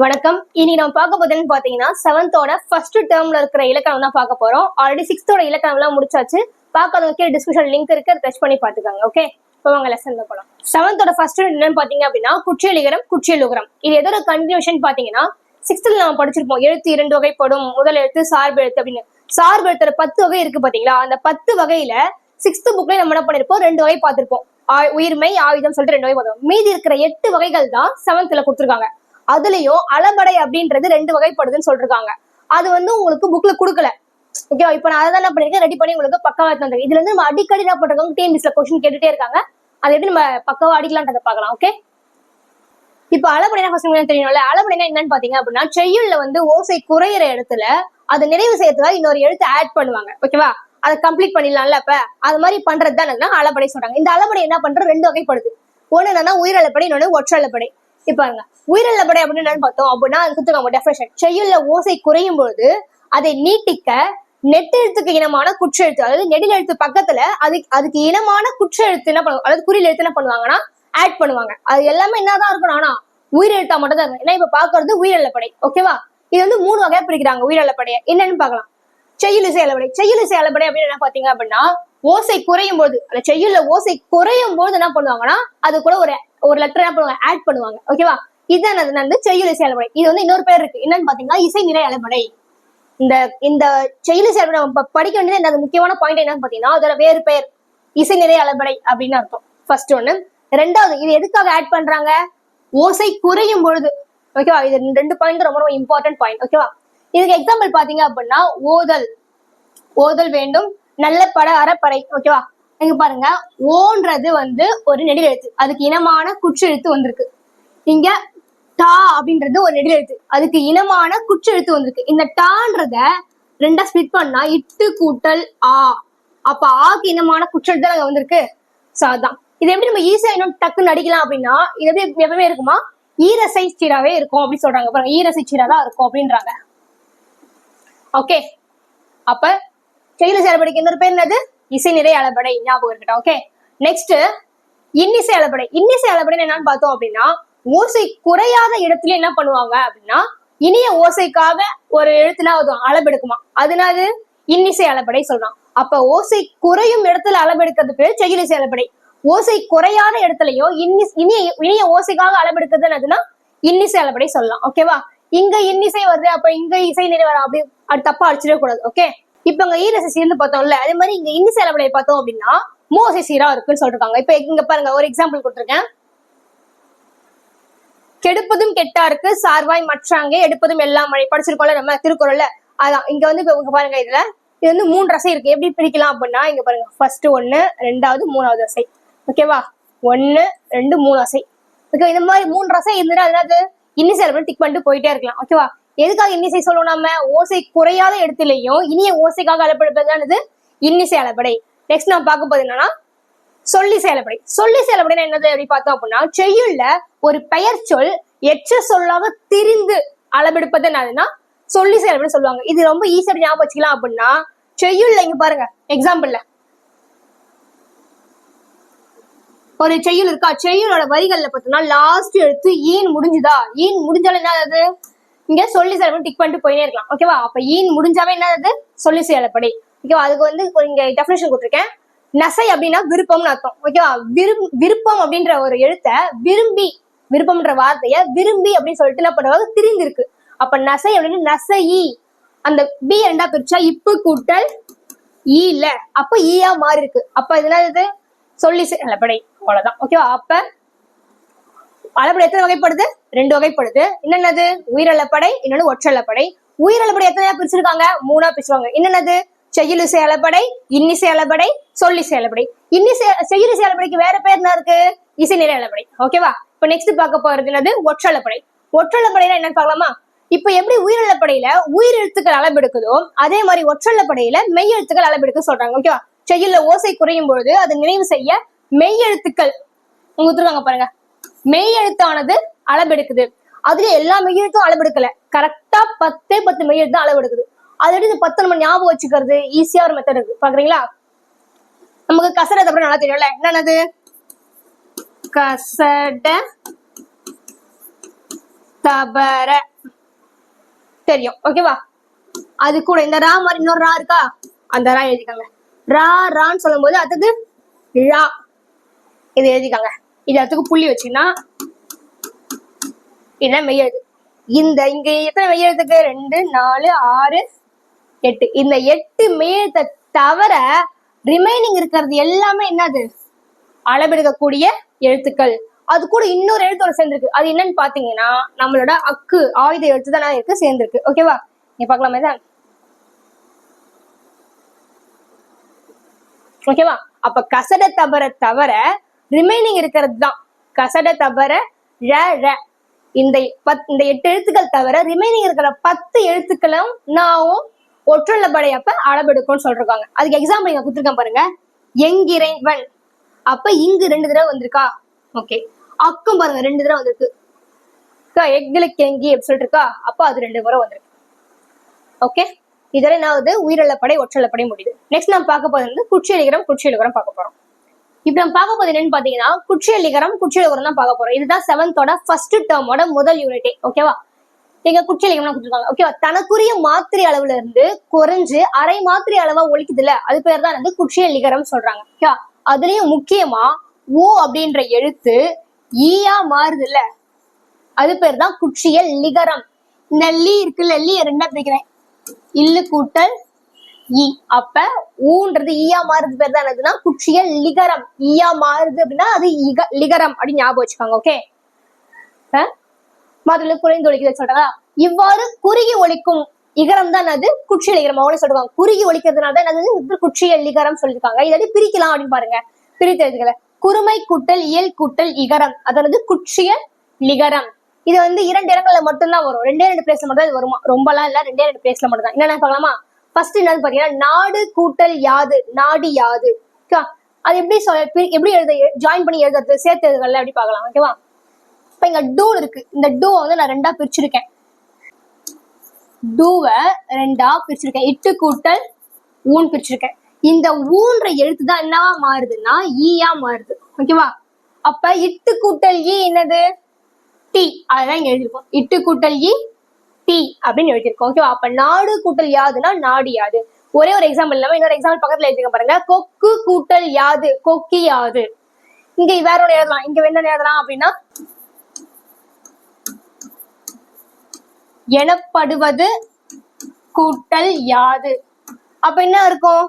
வணக்கம். இனி நம்ம பார்க்க போதுன்னு பாத்தீங்கன்னா செவன்த்தோட ஃபர்ஸ்ட் டேர்ம்ல இருக்கிற இலக்கணம் தான் பார்க்க போறோம். ஆல்ரெடி சிக்ஸ்த்தோட இலக்கணம் எல்லாம் முடிச்சாச்சு. பார்க்காதவங்க டிஸ்கிரிப்ஷன் லிங்க் இருக்கு, டச் பண்ணி பாத்துக்காங்க. ஓகே, இப்போ வாங்க லெசன்ல போலாம். செவன்த்தோட ஃபர்ஸ்ட் என்னன்னு பாத்தீங்க அப்படின்னா குற்றியலிகரம் குற்றியலுகரம். இது எதோட கன்டினியூஷன் பாத்தீங்கன்னா சிக்ஸ்த்ல நம்ம படிச்சிருப்போம். எழுத்து இரண்டு வகைப்படும், முதல் எழுத்து சார்பு எழுத்து அப்படின்னு. சார்பு எழுத்துல 10 வகை இருக்கு பாத்தீங்களா? அந்த 10 வகையில சிக்ஸ்த் புக்ல நம்ம என்ன பண்ணிருப்போம், 2 வகை பார்த்திருப்போம். உயிர்மை ஆயுதம் சொல்லிட்டு 2 வகை பார்த்தோம். மீதி இருக்கிற 8 வகைகள் தான் செவன்த்ல கொடுத்துருக்காங்க. அதுலயும் அளபடை அப்படின்றது 2 வகைப்படுதுன்னு சொல்லிருக்காங்க. அது உங்களுக்கு புக்ல கொடுக்கல. ஓகேவா? இப்ப நான் அதான் என்ன பண்ணிருக்கேன், ரெடி பண்ணி உங்களுக்கு பக்காவா தந்தேன். இதுல இருந்து நம்ம அடிக்கடி என்ன பண்றோம், டிஎன்பிஎஸ்ல கொஸ்டின் கேட்டுட்டே இருக்காங்க. அதை எப்படி நம்ம பக்காவா அடிக்கலான்றதை பார்க்கலாம். ஓகே, இப்ப அளபடைனா ஃபர்ஸ்ட் தெரியணும்ல. அளபடைனா என்னன்னு பாத்தீங்க அப்படின்னா செய்யுள்ல ஓசை குறையிற இடத்துல அதை நிறைவு செய்யறதுக்காக இன்னொரு எழுத்து ஆட் பண்ணுவாங்க. ஓகேவா? அதை கம்ப்ளீட் பண்ணிடலாம்ல. அப்ப அது மாதிரி பண்றதுதான் அளபடை சொல்றாங்க. இந்த அளபடை என்ன பண்ற 2 வகைப்படுது. ஒண்ணு என்னன்னா உயிரளப்படை, இன்னொன்னு ஒற்றளப்படை. இப்ப உயிரளப்படை அப்படின்னு என்னன்னு பார்த்தோம் அப்படின்னா அது டெஃபினேஷன். செய்யுள்ல ஓசை குறையும் பொழுது அதை நீட்டிக்க நெட்டெழுத்துக்கு இனமான குற்றெழுத்து, அதாவது நெடில் எழுத்து பக்கத்துல அதுக்கு இனமான குற்றெழுத்து என்ன பண்ணுவாங்க, அதாவது குறியில் எழுத்து என்ன பண்ணுவாங்கன்னா ஆட் பண்ணுவாங்க. அது எல்லாமே என்னதான் இருக்கணும், ஆனா உயிரெழுத்தா மட்டும் தான் இருக்கும். ஏன்னா இப்ப பாக்குறது உயிரளப்படை. ஓகேவா? இது 3 வகையா பிரிக்கிறாங்க உயிரளப்படையை. என்னன்னு பாக்கலாம். செய்யுளிசை அளபடை. செய்யுளிசை அளபடை அப்படின்னு என்ன பாத்தீங்க அப்படின்னா ஓசை குறையும் போது, அந்த செய்யுள்ல ஓசை குறையும் போது என்ன பண்ணுவாங்கன்னா அது கூட ஒரு லெட்டர் என்ன பண்ணுவாங்க, ஆட் பண்ணுவாங்க. ஓகேவா? இதுதான் செய்யுளிசை அளபடை. இது இன்னொரு பேர் இருக்கு. என்னன்னு பாத்தீங்கன்னா இசை நிறை அளபடை. இந்த செய்யுளிசை அளபடை நம்ம படிக்க வேண்டியது முக்கியமான பாயிண்ட் என்னன்னு பாத்தீங்கன்னா அதோட வேறு பெயர் இசை நிறை அளபடை அப்படின்னு அர்த்தம். ஃபர்ஸ்ட் ஒண்ணு. ரெண்டாவது, இது எதுக்காக ஆட் பண்றாங்க, ஓசை குறையும் பொழுது. ஓகேவா? இது 2 பாயிண்ட் ரொம்ப ரொம்ப இம்பார்ட்டன்ட் பாயிண்ட். ஓகேவா? இதுக்கு எக்ஸாம்பிள் பாத்தீங்க அப்படின்னா ஓதல் வேண்டும், நல்ல பட அறப்படை. ஓகேவா? இங்க பாருங்க, ஓன்றது ஒரு நெடில் எழுத்து, அதுக்கு இனமான குற்றெழுத்து வந்திருக்கு. இங்க டா அப்படின்றது ஒரு நெடில் எழுத்து, அதுக்கு இனமான குற்றெழுத்து வந்திருக்கு. இந்த டான்றத 2 ஸ்பிளிட் பண்ணா இட்டு கூட்டல் ஆ. அப்ப ஆக்கு இனமான குற்றெழுத்து தான் வந்திருக்கு. சோ அதான் இது எப்படி நம்ம ஈஸியா இன்னும் டக்குன்னு அடிக்கலாம் அப்படின்னா இது எப்படி எப்பவுமே இருக்குமா, ஈரசை சீராவே இருக்கும் அப்படின்னு சொல்றாங்க. பாருங்க, ஈரசை சீரா தான் இருக்கும் அப்படின்றாங்க. ஓகே, அப்ப செய்யுளிசை அளபடைக்கு இன்னொரு பேர் என்னது, இசை நிறை அளபடை. ஞாபகம் இருக்கட்டும். ஓகே, நெக்ஸ்ட் இன்னிசை அளபடை. இன்னிசை அளபடை என்னன்னு பார்த்தோம் அப்படின்னா ஓசை குறையாத இடத்துல என்ன பண்ணுவாங்க அப்படின்னா இனிய ஓசைக்காக ஒரு எழுத்துல அளபெடுக்குமா, அதனால இன்னிசை அளபடை சொல்றான். அப்ப ஓசை குறையும் இடத்துல அளபெடுக்கிறது பேர் செய்யுளிசை அளபடை. ஓசை குறையாத இடத்துலயும் இனிய ஓசைக்காக அளபெடுக்கிறது என்னதுன்னா இன்னிசை அளபடை சொல்லலாம். ஓகேவா? இங்க இன்னிசை வருது, அப்ப இங்க இசை நிறை வர, அப்படி அது தப்பா அடிச்சிடவே கூடாது. ஓகே, இப்ப இங்க ஈரசை சீர்னு பார்த்தோம்ல, அதே மாதிரி இங்க இன்னிசை அளபடை பார்த்தோம் அப்படின்னா மோசை சீரா இருக்குன்னு சொல்றாங்க. இப்ப இங்க பாருங்க, ஒரு எக்ஸாம்பிள் கொடுத்துருக்கேன். கெடுப்பதும் கெட்டாருக்கு சார்வாய் மற்றாங்கே எடுப்பதும் எல்லாம் மழை படிச்சிருக்கோம்ல நம்ம திருக்குறள்ல. அதான் இங்க இப்ப பாருங்க, இது 3 ரசை இருக்கு. எப்படி பிரிக்கலாம் அப்படின்னா இங்க பாருங்க, ஃபர்ஸ்ட் 1, 2வது 3வது ரசை. ஓகேவா? 1, 2, 3 ரசை. ஓகே, இந்த மாதிரி 3 ரசை இருந்துட்டு அதனால இன்னிசை அளபடை டிக் பண்ணிட்டு போயிட்டே இருக்கலாம். ஓகேவா? எதுக்காக இன்னிசை சொல்லுவோம், நம்ம ஓசை குறையாத இடத்துலயும் இனிய ஓசைக்காக அளபெடுப்பதுதான் இன்னிசை அளபடை. நெக்ஸ்ட் நம்ம பார்க்க போது என்னன்னா சொல்லிசை அளபடை. சொல்லிசை அளபடை என்னது அப்படி பார்த்தோம் அப்படின்னா செய்யுள்ல ஒரு பெயர் சொல் எச்ச சொல்லாக திரிந்து அளபெடுப்பது என்னதுன்னா சொல்லிசை அளபடை சொல்லுவாங்க. இது ரொம்ப ஈஸியா ஞாபகம் வச்சுக்கலாம் அப்படின்னா செய்யுள்ல இங்க பாருங்க, எக்ஸாம்பிள்ல ஒரு செய்யுள் இருக்கா, செய்யுளோட வரிகள்ல பார்த்தோம்னா லாஸ்ட் எழுத்து ஈன் முடிஞ்சுதா, ஈன் முடிஞ்சாலும் என்னது இங்க சொல்லிசை அளபடை டிக் பண்ணிட்டு போயினே இருக்கலாம். ஓகேவா? அப்ப ஈன் முடிஞ்சாவே என்னது சொல்லிசை அளபடை. ஓகேவா? அதுக்கு இங்க டெஃபினேஷன் கொடுத்துருக்கேன். நசை அப்படின்னா விருப்பம்னு அர்த்தம். ஓகேவா? விருப்பம் அப்படின்ற ஒரு எழுத்த விரும்பி, விருப்பம்ன்ற வார்த்தைய விரும்பி அப்படின்னு சொல்லிட்டு என்ன பண்ணுவாங்க, திரிந்திருக்கு. அப்ப நசை அப்படின்னு நசை, அந்த பி 2ஆ பிரிச்சா இப்பு கூட்டல் ஈ இல்ல, அப்ப ஈயா மாறி இருக்கு. அப்ப இதனால சொல்லிசை அளபடை. அவ்வளவுதான். ஓகேவா? அப்ப அளபடை எத்தனை வகைப்படுது, 2 வகைப்படுது. என்னென்னது, உயிரளப்படை, இன்னொன்னு ஒற்றளப்படை. உயிரளப்படை எத்தனையா பிரிச்சிருக்காங்க, 3ஆ பிரிச்சிருவாங்க. என்னென்னது, செய்யுளிசை அளபடை, இன்னிசை அளபடை, சொல்லிசை அளபடை. செய்யுளிசை அளபடைக்கு வேற பேர் என்ன இருக்கு, இசை நிறை அளபடை. ஓகேவா? இப்ப நெக்ஸ்ட் பார்க்க போறது என்னது, ஒற்றளப்படை. ஒற்றளப்படைனா என்னன்னு பார்க்கலாமா? இப்ப எப்படி உயிரிழப்படையில உயிர் எழுத்துக்கள் அளபெடுக்குதோ அதே மாதிரி ஒற்றளப்படையில மெய் எழுத்துக்கள் அளபெடுக்க சொல்றாங்க. ஓகேவா? செய்யுள்ல ஓசை குறையும் பொழுது அதை நினைவு செய்ய மெய் எழுத்துக்கள் கொடுத்துருக்காங்க பாருங்க. மெய் எழுத்தானது அளபெடுக்குது. அதுல எல்லா மெய் எழுத்தும் அளபெடுக்கல, கரெக்டா 10 மெய் எழுத்து அளபெடுக்குது. அது எடுத்து 10 நம்ம ஞாபகம் வச்சுக்கிறது ஈஸியா ஒரு மெத்தட் இருக்கு. பாக்குறீங்களா? நமக்கு கசடை அப்புறம் நல்லா தெரியும்ல, என்னது கசட தபர தெரியும். ஓகேவா? அது கூட இந்த ரா மாதிரி இன்னொரு ரா இருக்கா, அந்த ரா எழுதிக்காங்க. ரா ரான்னு சொல்லும் போது அடுத்தது ரா, இது எழுதிக்காங்க. இது அதுக்கு புள்ளி வச்சுன்னா இதுதான் மெய்யெழுத்து. இந்த இங்க எத்தனை மெய்யெழுத்துக்கு? 2 4 6 8. இந்த 8 மெய்யெழுத்தை தவிர ரிமைனிங் இருக்கிறது எல்லாமே என்னது? அளவெடுக்கக்கூடிய எழுத்துக்கள். அது கூட இன்னொரு எழுத்தோட சேர்ந்திருக்கு. அது என்னன்னு பாத்தீங்கன்னா நம்மளோட அக்கு ஆயுத எழுத்து தான் இருக்கு சேர்ந்திருக்கு. ஓகேவா? நீங்க பாக்கலாமே தான். ஓகேவா? அப்ப கசட தபர தவிர ரிமைனிங் இருக்கிறது தான் கசட தபர ர ர. இந்த 8 எழுத்துக்கள் தவிர ரிமைனிங் இருக்கிற 10 எழுத்துக்களும் நாவும் ஒற்றுள்ள படையப்ப அளவெடுக்கும்னு சொல்றாங்க. அதுக்கு எக்ஸாம்பிள் இங்க கொடுத்துருக்கேன் பாருங்க. எங்கிறைவன், அப்ப இங்கு 2 தடவை வந்திருக்கா. ஓகே. அக்கும் பாருங்க 2 தடவை வந்திருக்கு. எங்களுக்கு எங்கி எப்படி சொல்லிட்டு இருக்கா, அப்ப அது 2 முறை வந்திருக்கு. ஓகே. இதெல்லாம் என்னாவது? உயிரிழப்படை ஒற்றளப்படை முடியுது. நெக்ஸ்ட் நம்ம பார்க்க போது வந்து குற்றியலிகரம் குற்றியலிகரம் பார்க்க போறோம். இப்ப நம்ம பார்க்க போது என்னன்னு பாத்தீங்கன்னா குற்றியலிகரம் குற்றியலிகரம் தான் பார்க்க போறோம். இதுதான் 7th ஃபர்ஸ்ட் டேர்மோட முதல் யூனிட்டே. ஓகேவா? எங்க குற்றியலிகரம் கொடுத்துருக்காங்க. ஓகேவா? தனக்குரிய மாத்திரை அளவுல இருந்து குறைஞ்சு அரை மாத்திரை அளவா ஒழிக்குது இல்ல, அது பேர் தான் வந்து குற்றியலிகரம் சொல்றாங்க. ஓகேவா? அதுலயும் முக்கியமா ஓ அப்படின்ற எழுத்து ஈயா மாறுது இல்ல, அது பேர் தான் குற்றியல் லிகரம். இந்த லீ இருக்குல்ல, லீ 2ஆ பிரிக்கிறேன். இல்லு கூட்டல் ஈ, அப்ப ஊன்றது ஈயா மாறுது பேர் தான் என்னதுன்னா குற்றியல் லிகரம். ஈயா மாறுது அப்படின்னா அது லிகரம் அப்படின்னு ஞாபகம் வச்சுக்காங்க. ஓகே. முதல்ல குறைந்து ஒழிக்கிறது சொல்றாங்க. இவ்வாறு குறுகி ஒழிக்கும் இகரம் தான் அது குற்றியல் இகரம். அவங்களே சொல்றாங்க குறுகி ஒழிக்கிறதுனால தான் என்னது குற்றியல் லிகரம் சொல்லிருக்காங்க. இதை பிரிக்கலாம் அப்படின்னு பாருங்க. பிரித்து எழுதுகளை குறுமை கூட்டல் இயல் கூட்டல் இகரம், அதாவது குற்றியல் லிகரம். இது வந்து 2 இடங்கள்ல மட்டும்தான் வரும். 2 பிளேஸ்ல மட்டும் தான் வருமா, ரொம்பலாம் இல்ல. 2 பிளேஸ்ல மட்டும் தான். என்னென்ன பார்க்கலாமா? ஃபர்ஸ்ட் என்னன்னு பாத்தீங்கன்னா நாடு கூட்டல் யாது, நாடி யாது. அது எப்படி எழுத, ஜாயின் பண்ணி எழுதுறது, சேர்த்து எழுதுகள்ல எப்படி பார்க்கலாம். ஓகேவா? இப்ப இங்க டூ இருக்கு. இந்த டூ வந்து நான் 2ஆ பிரிச்சிருக்கேன். டூவை 2ஆ பிரிச்சிருக்கேன். இட்டு கூட்டல் ஊன் பிரிச்சிருக்கேன். இந்த ஊன்ற எழுத்து தான் என்னவா மாறுதுன்னா ஈயா மாறுது. ஓகேவா? அப்ப இட்டு கூட்டல் ஈ என்னது? டி. அதுதான் இங்க எழுதிருக்கோம். இட்டு கூட்டல் ஈ டி அப்படின்னு எழுதிருக்கோம். ஓகேவா? அப்ப நாடு கூட்டல் யாதுன்னா நாடி யாது. ஒரே ஒரு எக்ஸாம்பிள் இல்லாம இன்னொரு எக்ஸாம்பிள் பக்கத்துல எழுதிருக்க பாருங்க. கொக்கு கூட்டல் யாது, கொக்கி யாது. இங்க வேற ஒன்று எழுதலாம். இங்க என்ன எழுதலாம் அப்படின்னா எனப்படுவது கூட்டல் யாது. அப்ப என்ன இருக்கும்?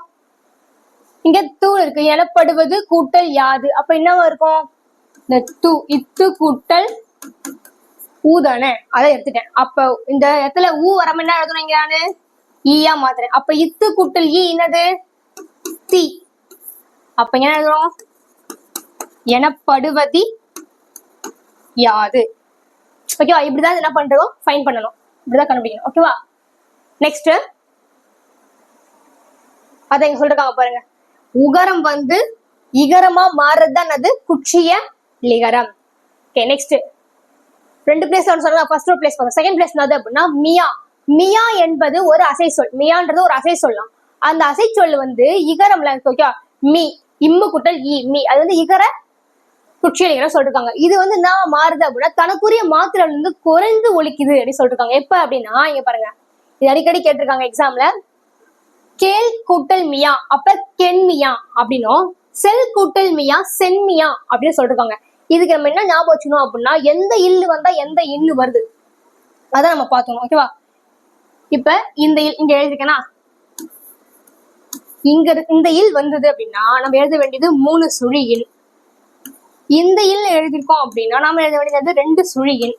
இங்க தூ இருக்கு. எனப்படுவது கூட்டல் யாது, அப்ப என்னவா இருக்கும்? இந்த தூ இத்து கூட்டல் ஊ தானே, அதை எடுத்துட்டேன். அப்ப இந்த இடத்துல ஊ வராம என்ன எழுதணும் இங்க நானு? ஈயா மாத்துறேன். அப்ப இத்து கூட்டல் ஈ என்னது? தி. அப்ப என்ன எழுதுறோம்? எனப்படுவதி யாது. ஓகேவா? இப்படிதான் என்ன பண்றோம், ஃபைன் பண்ணணும். இப்படிதான் கண்டுபிடிக்கணும். ஓகேவா? நெக்ஸ்ட் அத இங்க சொல்றாங்க பாருங்க. உகரம் வந்து இகரமா மாறுறதுதான் அது குற்றிய லிகரம். ஓகே. நெக்ஸ்ட் 2 பிளேஸ் சொல்றாங்க. ஃபர்ஸ்ட் பிளேஸ் பார்த்தோம். செகண்ட் பிளேஸ் என்னது அப்படின்னா மியா. மியா என்பது ஒரு அசை சொல். மியான்றது ஒரு அசை சொல்லலாம். அந்த அசை சொல் வந்து இகரம்ல இருக்கு. ஓகே. மீ, இம்மு குட்டல் ஈ, மீ. அது வந்து இகர குற்றியலிகரம் சொல்லிருக்காங்க. இது வந்து என்ன மாறுது அப்படின்னா தனக்குரிய மாத்திரை வந்து குறைந்து ஒழிக்குது அப்படின்னு சொல்லிருக்காங்க. எப்ப அப்படின்னா இங்க பாருங்க, இது அடிக்கடி கேட்டிருக்காங்க எக்ஸாம்ல. கேள் கூட்டல் மியா அப்ப கென்மியா அப்படின்னும், செல் கூட்டல் மியா சென்மியா அப்படின்னு சொல்லிருக்காங்க. இதுக்கு நம்ம என்ன ஞாபகம் வச்சுக்கணும் அப்படின்னா எந்த இல்லு வந்தா எந்த இன்னு வருது அதான் நம்ம பார்த்தோம். ஓகேவா? இப்ப இந்த இங்க எழுதிக்கனா இங்க இந்த இல் வந்தது அப்படின்னா நம்ம எழுத வேண்டியது 3 சுழி இல். இந்த இல் எழுதிருக்கோம் அப்படின்னா நாம எழுத வேண்டியது 2 சுழி இல்.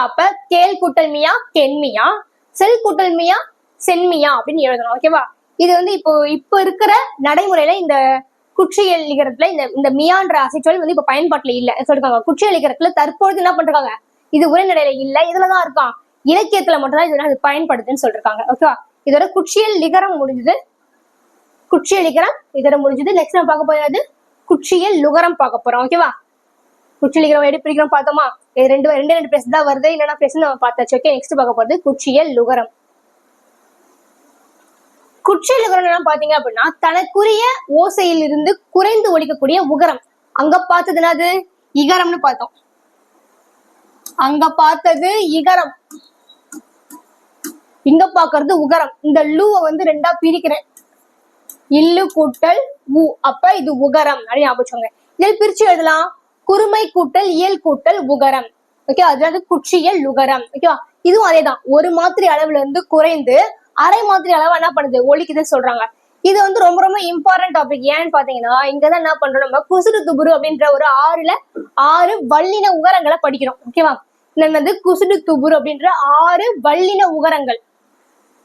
அப்ப கேள் கூட்டல் மியா கென்மியா, செல் கூட்டல் மியா சென்மியா அப்படின்னு எழுதணும். ஓகேவா? இது வந்து இப்போ இருக்கிற நடைமுறையில இந்த குற்றியல் லிகரத்துல இந்த மியான்ற அசைச்சொல் வந்து இப்ப பயன்பாட்டுல இல்ல சொல்லிருக்காங்க. குற்றியல் லிகரத்துல தற்பொழுது என்ன பண்றாங்க, இது உரைநடையில இல்ல, இதுலதான் இருக்கான், இலக்கியத்துல மட்டும்தான் இது பயன்படுதுன்னு சொல்லிருக்காங்க. ஓகேவா? இதோட குற்றியல் லிகரம் முடிஞ்சது. குற்றியல் லிகரம் இதோட முடிஞ்சது. நெக்ஸ்ட் நம்ம பார்க்க போறது குற்றியல் லுகரம் பார்க்க போறோம். ஓகேவா? குற்றியல் லிகரம் எப்படி பிரிக்கிறோம் பார்த்தோமா? ரெண்டு பிளேஸ் தான் வருது, இல்லைன்னா பிளேஸ் நம்ம பார்த்தாச்சு. ஓகே. நெக்ஸ்ட் பார்க்க போறது குற்றியல் லுகரம். குற்றியல் லுகரம் பாத்தீங்க அப்படின்னா தனக்குரிய ஓசையில் இருந்து குறைந்து ஒழிக்கக்கூடிய உகரம். அங்க பார்த்தது என்னது? இகரம்னு பார்த்தோம். அங்க பார்த்தது இகரம், இங்க பாக்குறது உகரம். இந்த லூவை வந்து ரெண்டா பிரிக்கிறேன், இல்லு கூட்டல் உ, அப்ப இது உகரம் அப்படின்னு ஞாபகம். இதில் பிரிச்சு எழுதலாம், குறுமை கூட்டல் இயல் கூட்டல் உகரம். ஓகே, அதாவது குற்றியல் லுகரம். ஓகேவா, இதுவும் அதேதான். ஒரு மாத்திரை அளவுல இருந்து குறைந்து அரை மாத்திரை அளவு என்ன பண்ணுது, ஒழிக்குதுன்னு சொல்றாங்க. இது வந்து ரொம்ப ரொம்ப இம்பார்ட்டன்ட் டாபிக். ஏன்னு பாத்தீங்கன்னா இங்கதான் என்ன பண்றோம், நம்ம குசுறு துபுரு அப்படின்ற ஒரு 6 வல்லின உகரங்களை படிக்கிறோம். ஓகேவா, என்னது குசுடு துபுரு அப்படின்ற 6 வல்லின உகரங்கள்.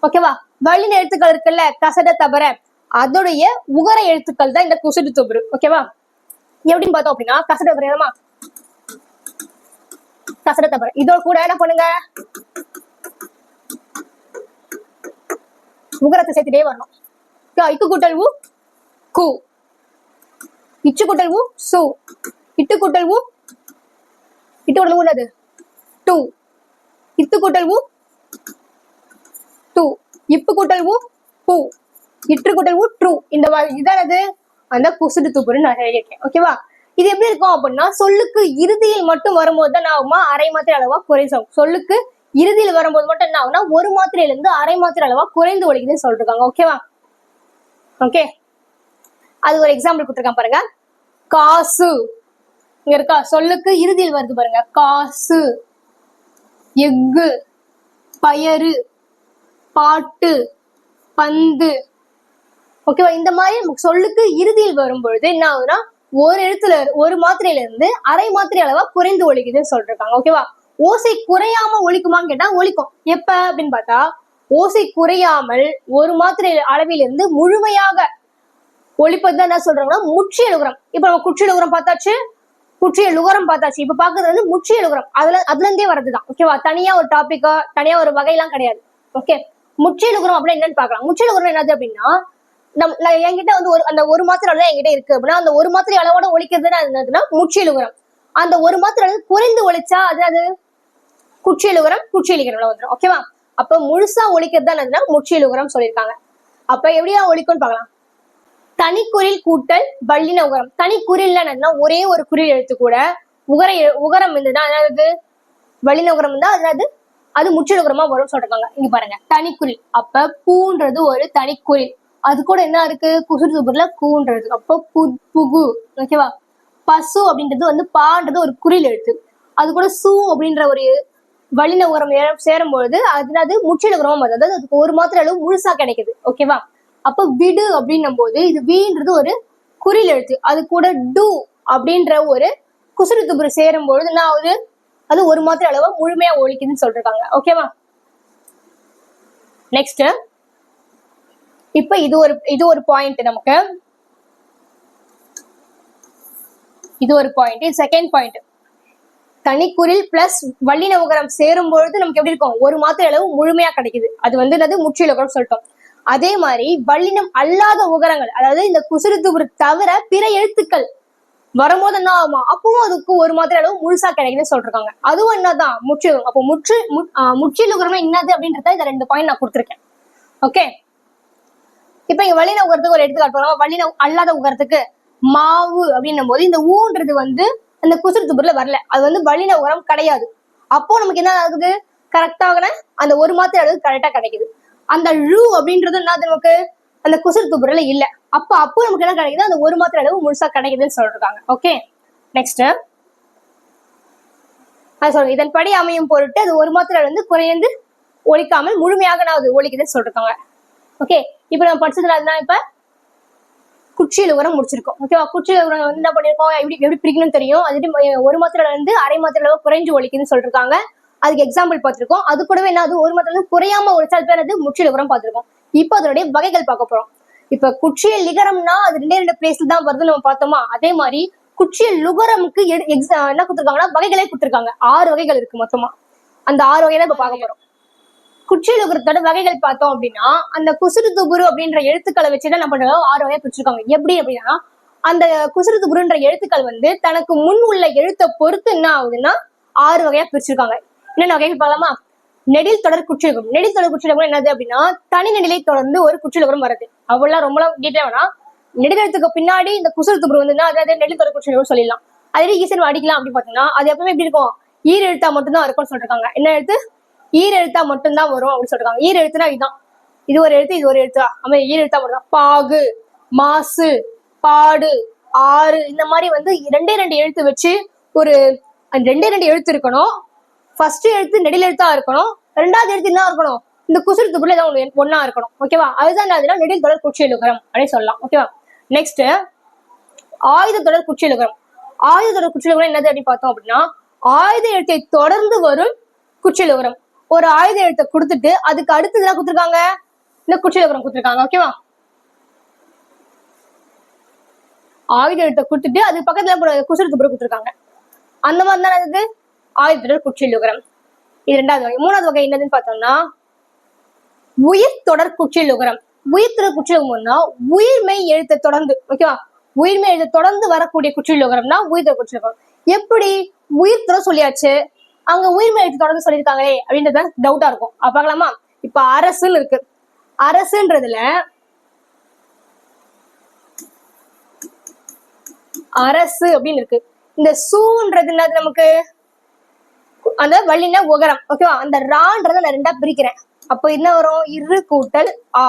ஓகேவா, வல்லின எழுத்துக்கள் இருக்குல்ல, கசட தபர, அதோடைய உகர எழுத்துக்கள் தான் இந்த குசுடு துபுரு. ஓகேவா, எப்படின்னு பார்த்தோம் அப்படின்னா கசட தபரமா, கசட தபர, இதோட கூட என்ன பண்ணுங்க, உகரத்தை சேர்த்துட்டே வரணும். இக்கு கூட்டல் உ கு, இச்சு கூட்டல் உ சு, இட்டு கூட்டல் உ, இட்டு கூட்டல் உள்ளது டு, இத்து கூட்டல் உ டு, இப்பு கூட்டல் உ பு, இற்று கூட்டல் உ ட்ரு. இந்த இதானது அந்த குசுடு துப்புன்னு நான் எழுதியிருக்கேன். ஓகேவா, இது எப்படி இருக்கும் அப்படின்னா சொல்லுக்கு இறுதியில் மட்டும் வரும்போது தான் என்ன ஆகுமா, அரை மாத்திரை அளவா குறையும். சொல்லுக்கு இறுதியில் வரும்போது மட்டும் என்ன ஆகும்னா ஒரு மாத்திரையில இருந்து அரை மாத்திரை அளவா குறைந்து ஒழிக்குதுன்னு சொல்லிருக்காங்க. ஓகேவா, ஓகே, அது ஒரு எக்ஸாம்பிள் கொடுத்துருக்கான் பாருங்க. காசு இங்க இருக்கா, சொல்லுக்கு இறுதியில் வருது பாருங்க, காசு, எஃகு, பயறு, பாட்டு, பந்து. ஓகேவா, இந்த மாதிரி சொல்லுக்கு இறுதியில் வரும் பொழுது என்ன ஆகுதுன்னா ஒரு எழுத்துல ஒரு மாத்திரையில இருந்து அரை மாத்திரை அளவா குறைந்து ஒழிக்குதுன்னு சொல்லிருக்காங்க. ஓகேவா, ஓசை குறையாம ஒழிக்குமான்னு கேட்டா ஒழிக்கும். எப்ப அப்படின்னு பார்த்தா ஓசை குறையாமல் ஒரு மாத்திரை அளவிலிருந்து முழுமையாக ஒழிப்பதுதான் என்ன சொல்றாங்கன்னா முற்றியல் உகரம். இப்ப நம்ம குற்றியல் உகரம் பார்த்தாச்சு, குற்றியல் உகரம் பார்த்தாச்சு. இப்ப பாக்குறது வந்து முற்றியல் உகரம், அதுல இருந்தே வர்றதுதான். ஓகேவா, தனியா ஒரு டாபிக்கா தனியா ஒரு வகையெல்லாம் கிடையாது. ஓகே, முற்றியல் உகரம் அப்படின்னா என்னன்னு பாக்கலாம். முற்றியல் உகரம் என்னது அப்படின்னா என்கிட்ட வந்து அந்த ஒரு மாத்திரை அளவு என்கிட்ட இருக்கு அப்படின்னா அந்த ஒரு மாத்திரை அளவோட ஒழிக்கிறதுனா என்னதுன்னா முற்றியல் உகரம். அந்த ஒரு மாத்திரை அளவு குறைந்து ஒழிச்சா அது குற்றியல் உகரம், குற்றியல் உகரம் வந்துடும். ஓகேவா, அப்ப முழுசா ஒழிக்கிறது தான் என்னதுன்னா முற்றியல் உகரம் சொல்லியிருக்காங்க. அப்ப எப்படியா ஒழிக்கும்னு பார்க்கலாம். தனிக்குறில் கூட்டல் வல்லின உகரம். தனிக்குறில் என்னன்னா ஒரே ஒரு குறில் எழுத்து கூட உகரம் இருந்ததுன்னா அதாவது வல்லின உகரம் இருந்தா அதாவது அது முற்றியல் உகரமா வரும் சொல்றாங்க. இங்க பாருங்க, தனிக்குறில், அப்ப பூன்றது ஒரு தனிக்குறில், அது கூட என்ன இருக்கு, குசுறு துபுர்ல கூன்றது, அப்போ புகு. ஓகேவா, பசு அப்படின்றது வந்து பான்றது ஒரு குறில் எழுத்து, அது கூட சு அப்படின்ற ஒரு வல்லின உகரம் சேரும்பொழுது அது முற்றியல் உகரமா வருது, அதாவது அதுக்கு ஒரு மாத்திரை அளவு முழுசா கிடைக்குது. ஓகேவா, அப்ப விடு அப்படின்னும் போது இது வீன்றது ஒரு குறில் எழுத்து, அது கூட டு அப்படின்ற ஒரு குசுறு துபுரு சேரும் பொழுது என்ன ஆகுது, அது ஒரு மாத்திரை அளவா முழுமையா ஒழிக்குதுன்னு சொல்றாங்க. ஓகேவா, நெக்ஸ்ட் இப்ப இது ஒரு பாயிண்ட், நமக்கு இது ஒரு பாயிண்ட். செகண்ட் பாயிண்ட், தனிக்குறில் பிளஸ் வல்லின உகரம் சேரும் பொழுது நமக்கு எப்படி இருக்கும், ஒரு மாத்திரை அளவு முழுமையா கிடைக்குது, அது வந்து என்னது முற்றியல் உகரம் சொல்லிட்டோம். அதே மாதிரி வல்லினம் அல்லாத உகரங்கள், அதாவது இந்த குசுறு துபுரு தவிர பிற எழுத்துக்கள் வரும்போது என்ன ஆகுமா, அப்பவும் அதுக்கு ஒரு மாத்திரை அளவு முழுசா கிடைக்குதுன்னு சொல்றாங்க. அதுவும் என்னதான் முற்றியல். அப்போ முற்றியல் உகரமே என்னது அப்படின்றத இந்த 2 பாயிண்ட் நான் கொடுத்துருக்கேன். ஓகே, இப்ப இங்க வல்லின உகரத்துக்கு ஒரு எடுத்துக்காட்டு போறோம். வல்லின அல்லாத உகரத்துக்கு மாவு அப்படின்னும் போது இந்த ஊன்றது வந்து அந்த குசுறு துபுருல வரல, அது வந்து வல்லின உகரம் கிடையாது. அப்போ நமக்கு என்ன ஆகுது, கரெக்டாக அந்த ஒரு மாத்திரை அளவு கரெக்டா கிடைக்குது. அந்த ழு அப்படின்றது என்னது நமக்கு அந்த குசுறு துபுருல இல்ல, அப்போ நமக்கு என்ன கிடைக்குது, அந்த ஒரு மாத்திரை அளவு முழுசா கிடைக்குதுன்னு சொல்றாங்க. ஓகே, நெக்ஸ்ட் சொல்றேன், இதன்படி அமையும் பொருட்டு அது ஒரு மாத்திரை வந்து குறைந்து ஒழிக்காமல் முழுமையாக ஒழிக்குதுன்னு சொல்றாங்க. ஓகே, இப்ப நம்ம படிச்சதுல அதுதான் இப்ப குற்றியல் உகரம் முடிச்சிருக்கோம். ஓகேவா, குற்றியல் உகரம் வந்து என்ன பண்ணிருக்கோம், எப்படி பிரிக்கணும்னு தெரியும். அது ஒரு மாத்திரை இருந்து அரை மாத்திரை அளவு குறைஞ்சு ஒழிக்குதுன்னு சொல்லிருக்காங்க. அதுக்கு எக்ஸாம்பிள் பார்த்திருக்கோம். அது கூடவே என்ன ஒரு மாத்திரை குறையாம ஒழிச்சால் பேர் அது முற்றியல் உகரம் பார்த்திருக்கோம். இப்ப அதனுடைய வகைகள் பார்க்க போறோம். இப்ப குற்றியல் லிகரம்னா அது 2 பிளேஸ்ல தான் வருதுன்னு நம்ம பார்த்தோமா, அதே மாதிரி குற்றியல் லுகரமுக்கு என்ன கொடுத்துருக்காங்கன்னா வகைகளே கொடுத்துருக்காங்க. 6 வகைகள் இருக்கு மொத்தமா. அந்த 6 வகையை தான் இப்ப பார்க்க போறோம். குற்றியல் உகரத்தோட வகைகள் பார்த்தோம் அப்படின்னா அந்த குசுறு துபுரு அப்படின்ற எழுத்துக்களை வச்சுதான் என்ன பண்றாங்க 6 வகையா பிரிச்சிருக்காங்க. எப்படி அப்படின்னா அந்த குசுறு துபுருன்ற எழுத்துக்கள் வந்து தனக்கு முன் உள்ள எழுத்தை பொறுத்து என்ன ஆகுதுன்னா 6 வகையா பிரிச்சிருக்காங்க. என்னென்ன வகைகள் பார்க்கலாமா. நெடில் தொடர் குற்றியல். நெடில் தொடர் குற்றியல் என்னது அப்படின்னா தனி நெடிலை தொடர்ந்து ஒரு குற்றியல் உகரம் வருது. அவ்வளவு ரொம்ப டீட்டெயில் வேணா, நெடுகெழுத்துக்கு பின்னாடி இந்த குசுறு துபுரு வந்துன்னா அதாவது நெடில் தொடர் குற்றியல் சொல்லிடலாம். அதே ஈஸியா அடிக்கலாம் அப்படின்னு பாத்தீங்கன்னா அது எப்பவுமே எப்படி இருக்கும், ஈர் எழுத்தா மட்டும்தான் இருக்கும்னு சொல்லிருக்காங்க. என்ன எழுத்து? ஈர் எழுத்தா மட்டும்தான் வரும் அப்படின்னு சொல்லிருக்காங்க. ஈர் எழுத்துனா இதுதான், இது ஒரு எழுத்து, இது ஒரு எழுத்தா, அது ஈர் எழுத்தா மட்டும்தான். பாகு, மாசு, பாடு, ஆறு, இந்த மாதிரி வந்து ரெண்டே ரெண்டு எழுத்து வச்சு ஒரு ரெண்டே ரெண்டு எழுத்து இருக்கணும். ஃபர்ஸ்ட் எழுத்து நெடில் எழுத்தா இருக்கணும், ரெண்டாவது எழுத்து என்ன இருக்கணும், இந்த குசுறு துப்புல ஏதாவது ஒன்னா இருக்கணும். ஓகேவா? அதுதான் நெடில் தொடர் குற்றியலுகரம் அப்படின்னு சொல்லலாம். ஓகேவா? நெக்ஸ்ட் ஆயுத தொடர் குற்றியலுகரம். ஆயுத தொடர் குற்றியலுகரம் என்னது அப்படின்னு பார்த்தோம் அப்படின்னா, ஆயுத எழுத்தை தொடர்ந்து வரும் குற்றியலுகரம். ஒரு ஆயுத எழுத்தை கொடுத்துட்டு அதுக்கு அடுத்ததுலாம் கொடுத்துருக்காங்க, இந்த குற்றியலுகரம் கொடுத்துருக்காங்க. ஓகேவா? ஆயுத எழுத்தை கொடுத்துட்டு அதுக்கு பக்கத்துல குசுறு துப்புர கொடுத்துருக்காங்க. அந்த மாதிரி தான் அது ஆயுத தொடர் குற்றியலுகரம். இது ரெண்டாவது வகை. மூணாவது வகை என்னதுன்னு பார்த்தோம்னா உயிர் தொடர் குற்றியலுகரம். உயிர் தொடர் குற்றியலுகரம்னா உயிர்மெய் எழுத்தை தொடர்ந்து, ஓகேவா, உயிர்மெய் எழுத்தை தொடர்ந்து வரக்கூடிய குற்றியலுகரம்னா உயிர் தொடர் குற்றியலுகரம். எப்படி உயிர் தொடர் சொல்லியாச்சு, அங்க உயிர்மெய் எழுத்து தொடர்ந்து சொல்லியிருக்காங்களே அப்படின்றத டவுட்டா இருக்கும். பார்க்கலாமா? இப்ப அரசுன்னு இருக்கு, அரசுன்றதுல அரசு அப்படின்னு இருக்கு. இந்த சூன்றது என்னது நமக்கு அந்த வள்ளின உகரம். ஓகேவா? அந்த ரான்றத நான் ரெண்டா பிரிக்கிறேன். அப்ப என்ன வரும்? இரு கூட்டல் ஆ.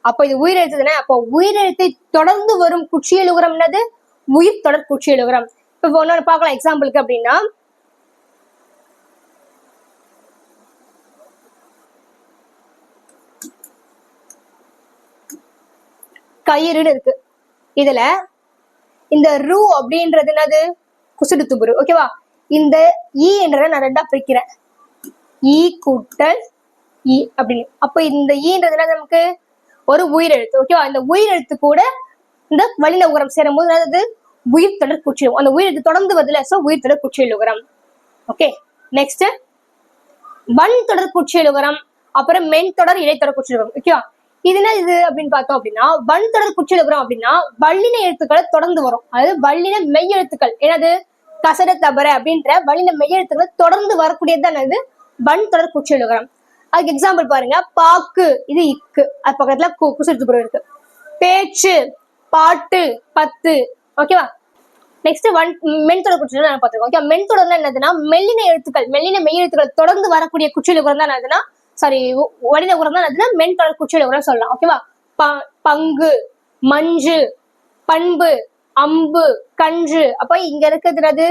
அப்ப இது உயிர் எழுத்து தானே. அப்போ உயிர் எழுத்தை தொடர்ந்து வரும் குற்றியலுகரம் என்னது? உயிர் தொடர் குற்றியலுகரம். இப்ப ஒன்னு பார்க்கலாம் எக்ஸாம்பிளுக்கு. அப்படின்னா கயிறுன்னு இருக்கு. இதுல இந்த ரூ அப்படின்றது என்னது? குசுடு துபுரு. ஓகேவா? இந்த ஈ என்றதை நான் ரெண்டா பிரிக்கிறேன், ஈ கூட்டல் ஈ அப்படின்னு. அப்ப இந்த ஈன்றது என்ன நமக்கு? ஒரு உயிர் எழுத்து. ஓகேவா? இந்த உயிர் எழுத்து கூட இந்த வளின உகரம் சேரும் போது என்னது? உயிர் தொடர் குற்றியலும். அந்த உயிர் எழுத்து தொடர்ந்து வருதுல, சோ உயிர் தொடர் குற்றியலுகரம். ஓகே, நெக்ஸ்ட் வன் தொடர் குற்றியலுகரம், அப்புறம் மென் தொடர் இடைத்தொடர் குற்றியலுகரம். ஓகேவா? இது என்ன இது அப்படின்னு பார்த்தோம் அப்படின்னா, வன் தொடர் குற்றியலுகரம் அப்படின்னா வல்லின எழுத்துக்களை தொடர்ந்து வரும். அதாவது வல்லின மெய் எழுத்துக்கள் என்னது? கசட தபர அப்படின்ற வல்லின மெய் எழுத்துக்களை தொடர்ந்து வரக்கூடியதுதான் இது வன் தொடர் குற்றியலுகரம். அதுக்கு எக்ஸாம்பிள் பாருங்க. பாக்கு, இது இக்கு, அது பக்கத்துல குசுறுத்துப்புறம் இருக்கு. பேச்சு, பாட்டு, பத்து. ஓகேவா? நெக்ஸ்ட் மென்தொடர் குற்றியலுகரம் பார்த்துருக்கோம். ஓகே, மென்தொடர்னா என்னதுன்னா மெல்லின எழுத்துக்கள், மெல்லின மெய் எழுத்துக்கள் தொடர்ந்து வரக்கூடிய குற்றியலுகரம் தான் என்னதுன்னா, சாரி, வடின உரம் தான் என்னதுன்னா மென்தொடர் குற்றியலுகரம் சொல்லலாம். ஓகேவா? பங்கு, மஞ்சு, பண்பு, அம்பு, கன்று. அப்ப இங்க இருக்கிறது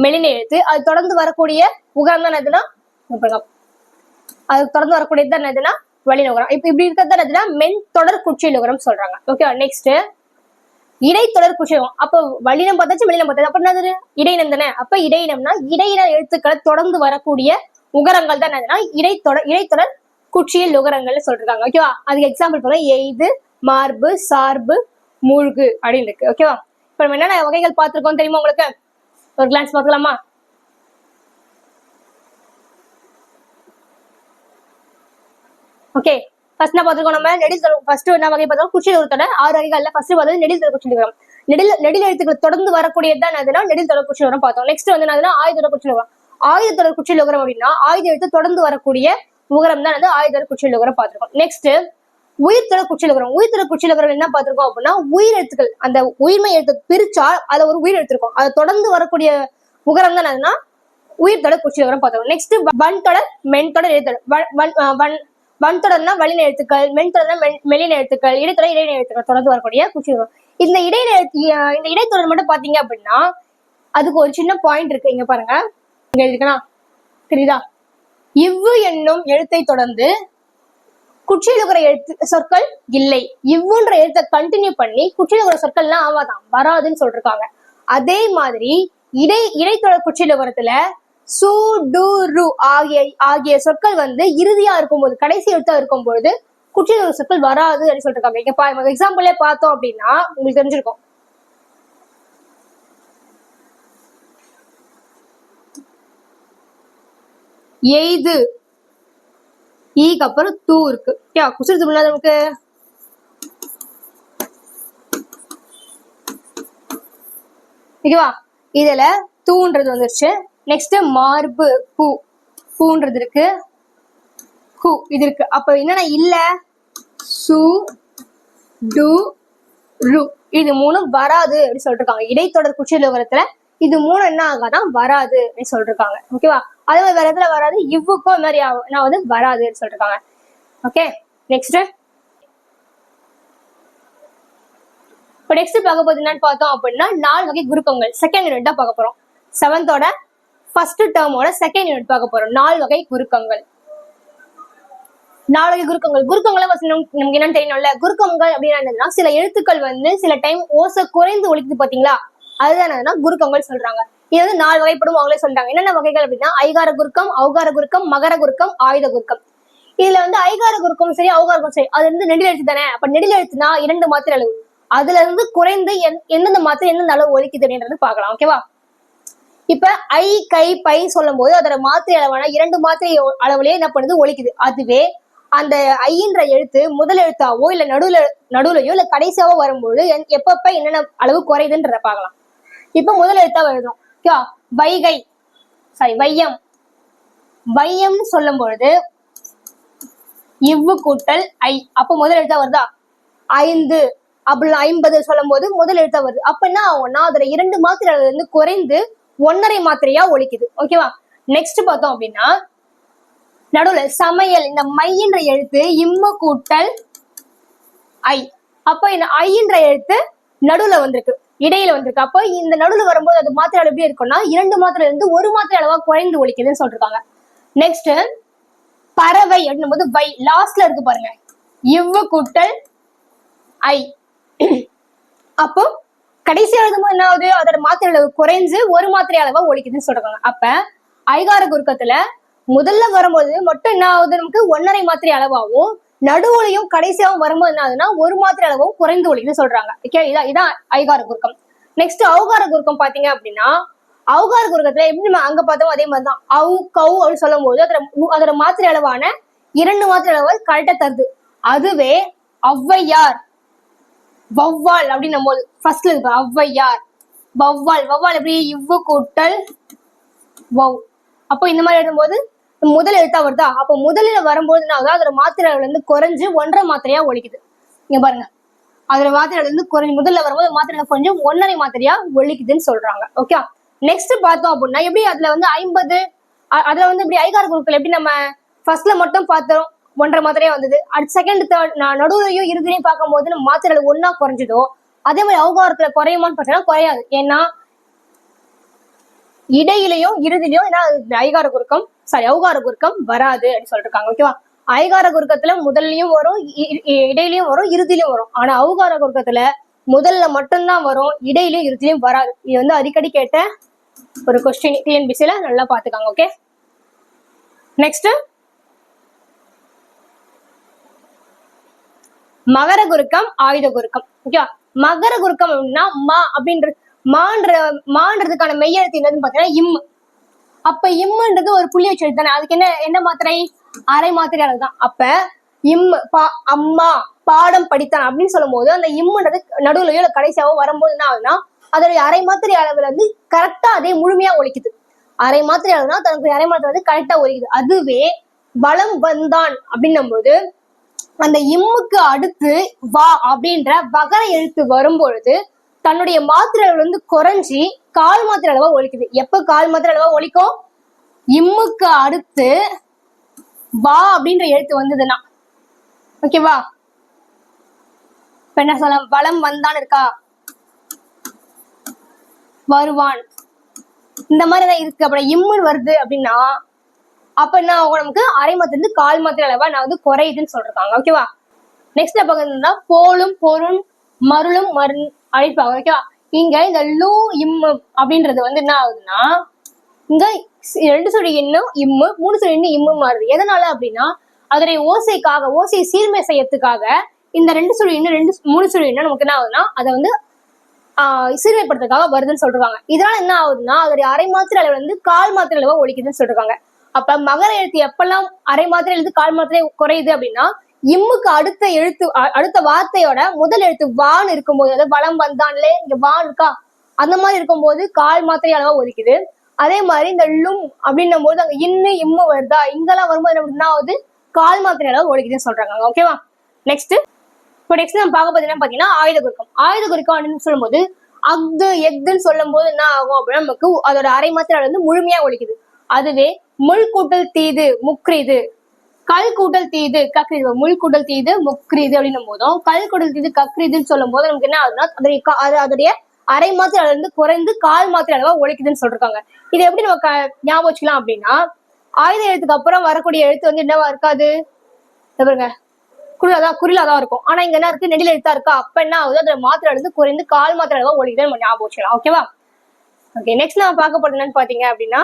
மெல்லின எழுத்து, அது தொடர்ந்து வரக்கூடிய உகரம் தான் என்னதுன்னா, அது தொடர்ந்து வரக்கூடியது தான் என்னதுன்னா வளின உகரம். இப்ப இப்படி இருக்கிறது தான் என்னதுன்னா மென் தொடர் குற்றியலுகரம் சொல்றாங்க. ஓகேவா? நெக்ஸ்ட் இடைத்தொடர் குற்றியலுகரம். அப்ப வளினம் பார்த்தாச்சு, வெளியினம் பார்த்தாச்சு, அப்ப என்னது? இடையினம் தானே. அப்ப இடையினம்னா இடையின எழுத்துக்களை தொடர்ந்து வரக்கூடிய உகரங்கள் தான் என்னதுன்னா இடைத்தொடர் குற்றியலுகரங்கள்னு சொல்றாங்க. ஓகேவா? அதுக்கு எக்ஸாம்பிள் போல எய்து, மார்பு, சார்பு, மூழ்கு அப்படின்னு இருக்கு. ஓகேவா? இப்ப நம்ம என்னென்ன வகைகள் பார்த்திருக்கோம் தெரியுமா உங்களுக்கு? ஒரு கிளான்ஸ் பார்க்கலாமா? ஓகே, ஃபர்ஸ்ட் என்ன பார்த்திருக்கோம் நம்ம? நெடில் தொடர். ஃபர்ஸ்ட் என்ன வகை பார்த்தோம்? குற்றியலுகரத்தோட 6 வகைகள்ல ஃபர்ஸ்ட் பார்த்தது நெடில் தொடர் குற்றியலுகரம். நெடில் எழுத்துக்கள் தொடர்ந்து வரக்கூடியதுதான் என்னதுன்னா நெடில் தொடர் குற்றியலுகரம் பார்த்தோம். நெக்ஸ்ட் வந்து என்னதுன்னா ஆயுத தொடர் குற்றியலுகரம். ஆயுத தொடர் குற்றியலுகரம் அப்படின்னா ஆயுத எழுத்து தொடர்ந்து வரக்கூடிய உகரம் தான் வந்து ஆயுத தொடர் குற்றியலுகரம் பார்த்திருக்கோம். நெக்ஸ்ட் உயிர் தொடர் குற்றியலுகரம். உயிர் தொடர் குற்றியலுகரம் என்ன பார்த்திருக்கோம் அப்படின்னா உயிர் எழுத்துக்கள், அந்த உயிர்மை எழுத்து பிரிச்சா அதை ஒரு உயிர் எடுத்திருக்கோம், அதை தொடர்ந்து வரக்கூடிய உகரம் தான் என்னதுன்னா உயிர் தொடர் குற்றியலுகரம் பார்த்திருக்கோம். நெக்ஸ்ட் வன் தொடர், மென் தொடர், இடைத்தொடர். வன் தொடர்னா வல்லின எழுத்துக்கள், மென் தொடர்னா மெல்லின எழுத்துக்கள், இடைத்தொடர் இடையின எழுத்துக்கள் தொடர்ந்து வரக்கூடிய குற்றியலுகரம். இந்த இடைத்தொடர் மட்டும் பாத்தீங்க அப்படின்னா அதுக்கு ஒரு சின்ன பாயிண்ட் இருக்கு. இங்க பாருங்க, இங்க எழுதிக்கலாம், தெரியுதா? இவ்வு என்னும் எழுத்தை தொடர்ந்து குற்றியலுகர எழுத்து சொற்கள் இல்லை. இவ்வுன்ற எழுத்தை கண்டினியூ பண்ணி குற்றியலுகர சொற்கள்லாம் ஆவாதான், வராதுன்னு சொல்லிருக்காங்க. அதே மாதிரி இடைத்தொடர் குற்றியலுகரத்துல சு, டு, ரு ஆகிய சொற்கள் வந்து இறுதியா இருக்கும்போது, கடைசி எழுத்தா இருக்கும்போது குற்றியலுகர சொற்கள் வராது அப்படின்னு சொல்லிருக்காங்க. இங்க எக்ஸாம்பிளே பார்த்தோம் அப்படின்னா உங்களுக்கு தெரிஞ்சிருக்கும். எய்து, ஈக்கு அப்புறம் தூ இருக்கு. குசுறு துப்புனா நமக்கு ஓகேவா? இதுல தூன்றது வந்துருச்சு. நெக்ஸ்ட் மார்பு, பூன்றது இருக்கு, கு இது இருக்கு. அப்ப என்னன்னா இல்ல, சு, டு, ரு இது மூணும் வராது அப்படின்னு சொல்லிருக்காங்க. இடைத்தொடர் குற்றியலுகரத்துல இது மூணு என்ன ஆகாதான் வராது அப்படின்னு சொல்லிருக்காங்க. ஓகேவா? அதே மாதிரி வேற இடத்துல வராது, இவ்வுக்கும் அது மாதிரி நான் வந்து வராதுன்னு சொல்லிருக்காங்க. ஓகே, நெக்ஸ்ட் இப்போ நெக்ஸ்ட் பார்க்க போது என்னன்னு பார்த்தோம் அப்படின்னா 4 வகை குறுக்கங்கள் செகண்ட் யூனிட் தான் பார்க்க போறோம். 7th ஃபர்ஸ்ட் டேர்மோட செகண்ட் யூனிட் பார்க்க போறோம். 4 வகை குறுக்கங்கள். 4 வகை குறுக்கங்கள். குறுக்கங்களை நமக்கு என்னன்னு தெரியணும்ல. குறுக்கங்கள் அப்படின்னா என்னதுன்னா சில எழுத்துக்கள் வந்து சில டைம் ஓசை குறைந்து ஒலிக்குது பாத்தீங்களா, அதுதான் என்னதுன்னா குறுக்கங்கள் சொல்றாங்க. இது வந்து 4 வகைப்படும் அவங்களே சொல்றாங்க. என்னென்ன வகைகள் அப்படின்னா ஐகார குறுக்கம், ஔகார குறுக்கம், மகர குறுக்கம், ஆயுத குறுக்கம். இதுல வந்து ஐகார குறுக்கம் சரி ஔகார குறுக்கம் சரி, அது வந்து நெடில் எழுத்து தானே. அப்ப நெடில் எழுத்துனா 2 மாத்திரை அளவு, அதுல இருந்து குறைந்து எந்தெந்த மாத்திரை எந்தெந்த அளவு ஒலிக்குது அப்படின்றது பார்க்கலாம். ஓகேவா? இப்ப ஐ கை பை சொல்லும் போது அதோட மாத்திரை அளவான 2 மாத்திரை அளவுலயே என்ன பண்ணுது ஒலிக்குது. அதுவே அந்த ஐன்ற எழுத்து முதல் எழுத்தாவோ இல்ல நடுவுலயோ இல்ல கடைசியாவோ வரும்போது எப்பப்ப என்னென்ன அளவு குறையுதுன்றத பார்க்கலாம். இப்ப முதல் எழுத்தாவ எழுதும். ஓகேவா? வைகை சாரி வையம். வையம்னு சொல்லும் பொழுது இவ்வு கூட்டல் ஐ, அப்ப முதல் எழுத்தா வருதா? 5 அப்படி 50 சொல்லும் போது முதல் எழுத்தா வருது. அப்ப என்ன ஆகும்னா அதுல 2 மாத்திரை இருந்து குறைந்து 1.5 மாத்திரையா ஒலிக்குது. ஓகேவா? நெக்ஸ்ட் பார்த்தோம் அப்படின்னா நடுவுல சமையல், இந்த மைன்ற எழுத்து இம்ம கூட்டல் ஐ, அப்ப இந்த ஐன்ற எழுத்து நடுவுல வந்திருக்கு, இடையில வந்திருக்கு. அப்ப இந்த நடுவுல வரும்போது அது மாத்திரை அளவு எப்படி இருக்கும்னா 2 மாத்திரை இருந்து 1 மாத்திரை அளவா குறைந்து ஒலிக்குதுன்னு சொல்றாங்க. நெக்ஸ்ட் பறவை அப்படின்னும் போது வை லாஸ்ட்ல இருக்கு பாருங்க, இவ்வு கூட்டல் ஐ. அப்போ கடைசி எழுதும்போது என்ன ஆகுது, அதோட மாத்திரை அளவு குறைஞ்சு 1 மாத்திரை அளவா ஒலிக்குதுன்னு சொல்றாங்க. அப்ப ஐகார குறுக்கத்துல முதல்ல வரும்போது மட்டும் என்ன ஆகுது, நமக்கு 1.5 மாத்திரை அளவாகவும் நடுவுலையும் கடைசியாவும் வரும்போது என்ன ஆகுதுன்னா 1 மாத்திரை அளவும் குறைந்து ஒலிக்குதுன்னு சொல்றாங்க. இதான் ஐகார குறுக்கம். நெக்ஸ்ட் ஔகார குறுக்கம் பாத்தீங்க அப்படின்னா ஔகார குறுக்கத்துல எப்படி நம்ம அங்க பார்த்தோம் அதே மாதிரிதான் அவு கவு அப்படின்னு சொல்லும் போது அதோட மாத்திரை அளவான 2 மாத்திரை அளவு கரெக்டா தருது. அதுவே ஔவையார் வௌவால் அப்படின்னும் போது ஃபர்ஸ்ட்ல இருக்கு ஔவையார் வௌவால். வௌவால் எப்படி இவ்வு கூட்டல் வௌ. அப்போ இந்த மாதிரி எழுதும்போது முதல் எழுத்தா வருதா, அப்போ முதலில் வரும்போது என்ன ஆகுது, அதோட மாத்திரை அளவுல இருந்து குறைஞ்சு 1.5 மாத்திரையா ஒலிக்குது. இங்க பாருங்க, அதோட மாத்திரை அளவுல இருந்து குறைஞ்சு முதல்ல வரும்போது மாத்திரை கொஞ்சம் 1.5 மாத்திரையா ஒலிக்குதுன்னு சொல்றாங்க. ஓகே, நெக்ஸ்ட் பார்த்தோம் அப்படின்னா எப்படி அதுல வந்து 50 அதுல வந்து இப்படி ஐகார குறுக்கள் எப்படி நம்ம ஃபர்ஸ்ட்ல மட்டும் பார்த்தோம் 1.5 மாத்திரையா வந்தது, அடுத்த செகண்ட் தேர்ட் நடுவுலையும் இறுதியிலையும் பார்க்கும் போது நம்ம மாத்திரை அளவு 1 குறைஞ்சதோ அதே மாதிரி ஔகாரத்துல குறையுமான்னு பார்த்தீங்கன்னா குறையாது. ஏன்னா இடையிலையும் இறுதியிலையும் ஐகார குறுக்கம் ஔகார குறுக்கம் வராது அப்படின்னு சொல்லிருக்காங்க. ஓகேவா? ஐகார குறுக்கத்துல முதல்லயும் வரும், இடையிலையும் வரும், இறுதியிலையும் வரும். ஆனா ஔகார குறுக்கத்துல முதல்ல மட்டும்தான் வரும், இடையிலையும் இறுதியிலையும் வராது. இது வந்து அடிக்கடி கேட்ட ஒரு கொஸ்டின், டிஎன்பிசில நல்லா பாத்துக்காங்க. ஓகே, நெக்ஸ்ட் மகர குறுக்கம் ஆயுத குறுக்கம். ஓகேவா? மகர குறுக்கம் அப்படின்னா மா அப்படின்ற மான்றதுக்கான மெய்யெழுத்து என்னதுன்னு பாத்தீங்கன்னா இம். அப்ப இம்ன்றது ஒரு புள்ளி வச்சு எழுத்து தானே, அதுக்கு என்ன மாத்திரை, அரை மாத்திரை அளவு தான். அப்ப இம் அம்மா பாடம் படித்தான் அப்படின்னு சொல்லும் போது அந்த இம்ன்றது நடுவுலயோ இல்ல கடைசியாவோ வரும்போது என்ன ஆகுதுன்னா அதோடைய அரை மாத்திரை அளவுல வந்து கரெக்டா அதே முழுமையா ஒலிக்குது. அரை மாத்திரை அளவுனா தனக்கு அரை மாத்திரை வந்து கரெக்டா ஒலிக்குது. அதுவே வலம் வந்தான் அப்படின்னும் போது அந்த இம்முக்கு அடுத்து வா அப்படின்ற வகர எழுத்து வரும்பொழுது தன்னுடைய மாத்திரை அளவுல இருந்து குறைஞ்சி 1/4 மாத்திரை அளவா ஒலிக்குது. எப்ப 1/4 மாத்திரை அளவா ஒலிக்கும், இம்முக்கு அடுத்து வா அப்படின்ற எழுத்து வந்ததுன்னா. ஓகேவா? இப்ப என்ன சொல்ல, வலம் வந்தான் இருக்கா, வருவான், இந்த மாதிரிதான் இருக்கு. அப்புறம் இம்முன்னு வருது அப்படின்னா அப்ப என்ன நமக்கு அரை மாத்திரை இருந்து 1/4 மாத்திரை அளவா நான் வந்து குறையுதுன்னு சொல்றாங்க. ஓகேவா? நெக்ஸ்ட் பாத்தீங்கன்னா போலும் பொருள் மருளும் அழைப்பாங்க. ஓகேவா? இங்க இந்த லூ இம்மு அப்படின்றது வந்து என்ன ஆகுதுன்னா இங்க 2 சுழி இன்னும் இம்மு 3 சுழி இன்னும் இம்மு மாறுது. எதனால அப்படின்னா அதனுடைய ஓசையை சீர்மை செய்யறதுக்காக இந்த 2 சுழி இன்னும் 3 சுழி இன்னும் நமக்கு என்ன ஆகுதுன்னா அதை வந்து சீர்மைப்படுத்துறதுக்காக வருதுன்னு சொல்றாங்க. இதனால என்ன ஆகுதுன்னா அதோடைய அரை மாத்திரை அளவுல இருந்து 1/4 மாத்திரை அளவா ஒலிக்குதுன்னு சொல்றாங்க. அப்ப மகர எழுத்து எப்பெல்லாம் அரை மாத்திரை எழுத்து 1/4 மாத்திரை குறையுது அப்படின்னா இம்முக்கு அடுத்த வார்த்தையோட முதல் எழுத்து வான் இருக்கும்போது, அதாவது வலம் வந்தான்லே இங்க வான் இருக்கா அந்த மாதிரி இருக்கும்போது 1/4 மாத்திரை அளவா ஒலிக்குது. அதே மாதிரி இந்த லும் அப்படின்னும் போது அங்க இன்னு இம்மு வருதா, இங்கெல்லாம் வரும்போது என்ன ஆகுது, 1/4 மாத்திரை அளவு ஒலிக்குதுன்னு சொல்றாங்க. ஓகேவா? நெக்ஸ்ட் நம்ம பார்க்க போது என்ன பாத்தீங்கன்னா ஆயுத குறுக்கம். ஆயுத குறுக்கம் அப்படின்னு சொல்லும் போது எக்துன்னு சொல்லும் போது என்ன ஆகும் அப்படின்னா நமக்கு அதோட அரை மாத்திரை வந்து முழுமையா ஒலிக்குது. அதுவே முள் கூட்டல் தீது முக்ரிது, கல் கூட்டல் தீது கக்ரிது. முள் கூட்டல் தீது முக்ரிது அப்படின்னும் போதும் கல் கூட்டல் தீது கக்ரிதுன்னு சொல்லும் போது நமக்கு என்ன ஆகுதுன்னா அதோடைய அரை மாத்திரை அளவு இருந்து குறைந்து கால் மாத்திரை அளவா ஒழிக்குதுன்னு சொல்றாங்க. இது எப்படி நம்ம ஞாபகம் வச்சுக்கலாம் அப்படின்னா, ஆயுத எழுத்துக்கு அப்புறம் வரக்கூடிய எழுத்து வந்து என்னவா இருக்காது, பாருங்க குறிலாதான் இருக்கும். ஆனா இங்க என்ன இருக்கு, நெடில் எழுத்தா இருக்கா. அப்ப என்ன ஆகுது, அதோட மாத்திரை அளவு குறைந்து கால் மாத்திரை அளவா ஒழிக்குது நம்ம ஞாபகம் வச்சுக்கலாம். ஓகேவா? ஓகே, நெக்ஸ்ட் நம்ம பார்க்க போறது என்னன்னு பாத்தீங்க அப்படின்னா,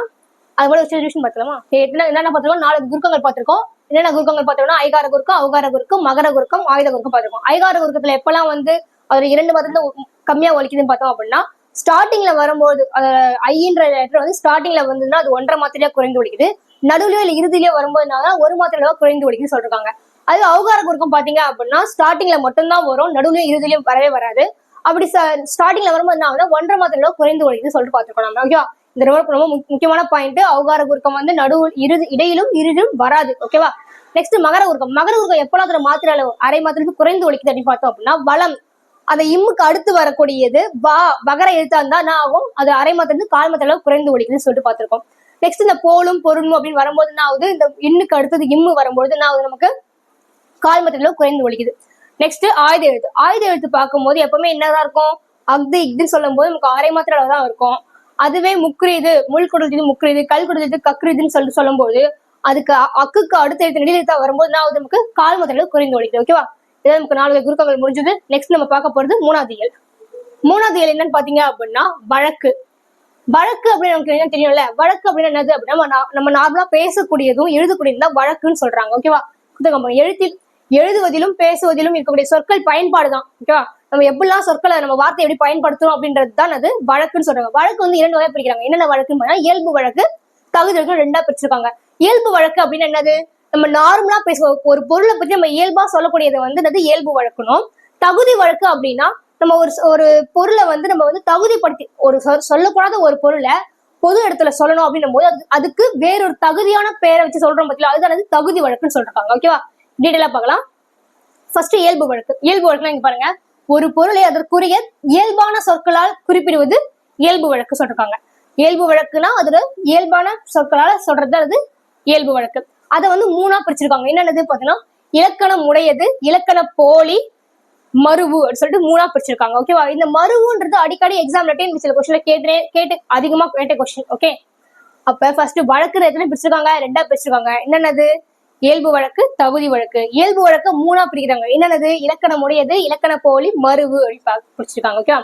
அது போல சொல்யூஷன் பார்த்தலாமா. என்னென்ன பார்த்திருக்கோம், 4 குறுக்கங்கள் பார்த்திருக்கோம். என்னென்ன குறுக்கங்கள் பார்த்திருக்கோம்னா ஐகார குறுக்கம், அவகார குறுக்கம், மகர குறுக்கம், ஆயுத குறுக்கம் பார்த்திருக்கோம். ஐகார குறுக்கத்துல எப்பெல்லாம் வந்து அது 2 மாத்திரத்துல கம்மியா ஒலிக்குதுன்னு பார்த்தோம் அப்படின்னா, ஸ்டார்டிங்ல வரும்போது ஐன்ற லெட்டர் வந்து ஸ்டார்டிங்ல வந்துன்னா அது 1.5 மாத்திரையா குறைந்து ஒலிக்குது. நடுவுலயோ இல்ல இறுதியிலயோ வரும்போதுனால 1 மாத்திரையா குறைந்து ஒலிக்குதுன்னு சொல்றாங்க. அது அவகார குறுக்கம் பாத்தீங்க அப்படின்னா ஸ்டார்டிங்ல மட்டும்தான் வரும், நடுவுலயும் இறுதியிலயும் வரவே வராது. அப்படி ஸ்டார்டிங்ல வரும்போது என்ன ஆகுதுன்னா 1.5 மாத்திரையா குறைந்து ஒலிக்குதுன்னு சொல்லிட்டு பார்த்துருக்கோம் நம்ம. ஓகேவா? இந்த ரொம்ப முக்கியமான பாயிண்ட். அவகார குறுக்கம் வந்து இடையிலும் இறுதியிலும் வராது. ஓகேவா? நெக்ஸ்ட் மகர குறுக்கம். மகர குறுக்கம் எப்பெல்லாம் அதோட மாத்திரை அளவு அரை மாத்திரைக்கு குறைந்து ஒலிக்குது அப்படின்னு பார்த்தோம் அப்படின்னா, வளம் அந்த இம்முக்கு அடுத்து வரக்கூடியது வகர எழுத்தா இருந்தா என்ன ஆகும், அது அரை மாத்திரத்துக்கு கால் மாத்திரை அளவு குறைந்து ஒலிக்குதுன்னு சொல்லிட்டு பார்த்திருக்கோம். நெக்ஸ்ட் இந்த போலும் பொருளும் அப்படின்னு வரும்போது என்ன ஆகுது, இந்த இன்னுக்கு அடுத்தது இம்மு வரும்போது என்ன ஆகுது, நமக்கு கால் மாத்திரை அளவு குறைந்து ஒலிக்குது. நெக்ஸ்ட் ஆயுத எழுத்து. ஆயுத எழுத்து பார்க்கும்போது எப்பவுமே என்னதான் இருக்கும், அக்து இக்துன்னு சொல்லும் போது நமக்கு அரை மாத்திரை அளவு தான் இருக்கும். அதுவே முக்ரிது, முள் கொடுத்தது முக்ரிது, கல் கொடுத்தது கக்ரிதுன்னு சொல்லும் போது அதுக்கு அக்குக்கு அடுத்த எழுத்து நெடில் எழுத்தா வரும்போது என்ன ஆகுது, நமக்கு கால் மாத்திரை குறைந்து ஒலிக்குது. ஓகேவா? இதான் நமக்கு 4 குறுக்கங்கள் முடிஞ்சது. நெக்ஸ்ட் நம்ம பார்க்க போறது 3வது இயல். 3வது இயல் என்னன்னு பாத்தீங்க அப்படின்னா வழக்கு. வழக்கு அப்படின்னு நமக்கு என்ன தெரியும்ல, வழக்கு அப்படின்னு என்னது அப்படின்னா நம்ம நார்மலா பேசக்கூடியதும் எழுதக்கூடியதும் தான் வழக்குன்னு சொல்றாங்க. ஓகேவா? எழுதுவதிலும் பேசுவதிலும் இருக்கக்கூடிய சொற்கள் பயன்பாடு தான். ஓகேவா? நம்ம எப்படிலாம் சொற்களை நம்ம வார்த்தை எப்படி பயன்படுத்துறோம் அப்படின்றது தான் அது வழக்குன்னு சொல்றாங்க. வழக்கு வந்து 2 வகையா பிரிக்கிறாங்க. என்னென்ன வழக்குன்னு இயல்பு வழக்கு, தகுதி வழக்கு 2ஆ பிரிச்சிருக்காங்க. இயல்பு வழக்கு அப்படின்னு என்னது, நம்ம நார்மலா பேசுவோம் ஒரு பொருளை பத்தி நம்ம இயல்பா சொல்லக்கூடியதை வந்து இயல்பு வழக்கணும். தகுதி வழக்கு அப்படின்னா நம்ம ஒரு பொருளை வந்து நம்ம வந்து தகுதிப்படுத்தி ஒரு சொல்லக்கூடாத ஒரு பொருளை பொது இடத்துல சொல்லணும் அப்படின்னும் போது அதுக்கு வேறொரு தகுதியான பேரை வச்சு சொல்றோம் பத்தில, அதுதான் தகுதி வழக்குன்னு சொல்றாங்க. ஓகேவா? டீடைலா பார்க்கலாம். ஃபர்ஸ்ட் இயல்பு வழக்கு. இயல்பு வழக்குனா இங்க பாருங்க, ஒரு பொருளை அதற்குரிய இயல்பான சொற்களால் குறிப்பிடுவது இயல்பு வழக்கு சொல்றாங்க. இயல்பு வழக்குனா அதோட இயல்பான சொற்களால சொல்றது அது இயல்பு வழக்கு. அதை வந்து 3ஆ பிரிச்சிருக்காங்க. என்னென்னது பாத்தீங்கன்னா, இலக்கணம் உடையது, இலக்கண போலி, மருவு அப்படின்னு சொல்லிட்டு 3ஆ பிரிச்சிருக்காங்க. ஓகேவா? இந்த மருவுன்றது அடிக்கடி எக்ஸாம்ல சில கொஸ்டின்ல கேட்டு அதிகமா கேட்ட கொஸ்டின். ஓகே, அப்ப ஃபர்ஸ்ட் வழக்கு எத்தனை பிரிச்சிருக்காங்க, 2ஆ பிரிச்சிருக்காங்க. என்னென்னது, இயல்பு வழக்கு, தகுதி வழக்கு. இயல்பு வழக்கு 3ஆ பிரிக்கிறாங்க. என்னென்னது, இலக்கணம் உடையது, இலக்கண போலி, மருவு அப்படின்னு பிரிச்சிருக்காங்க. ஓகே,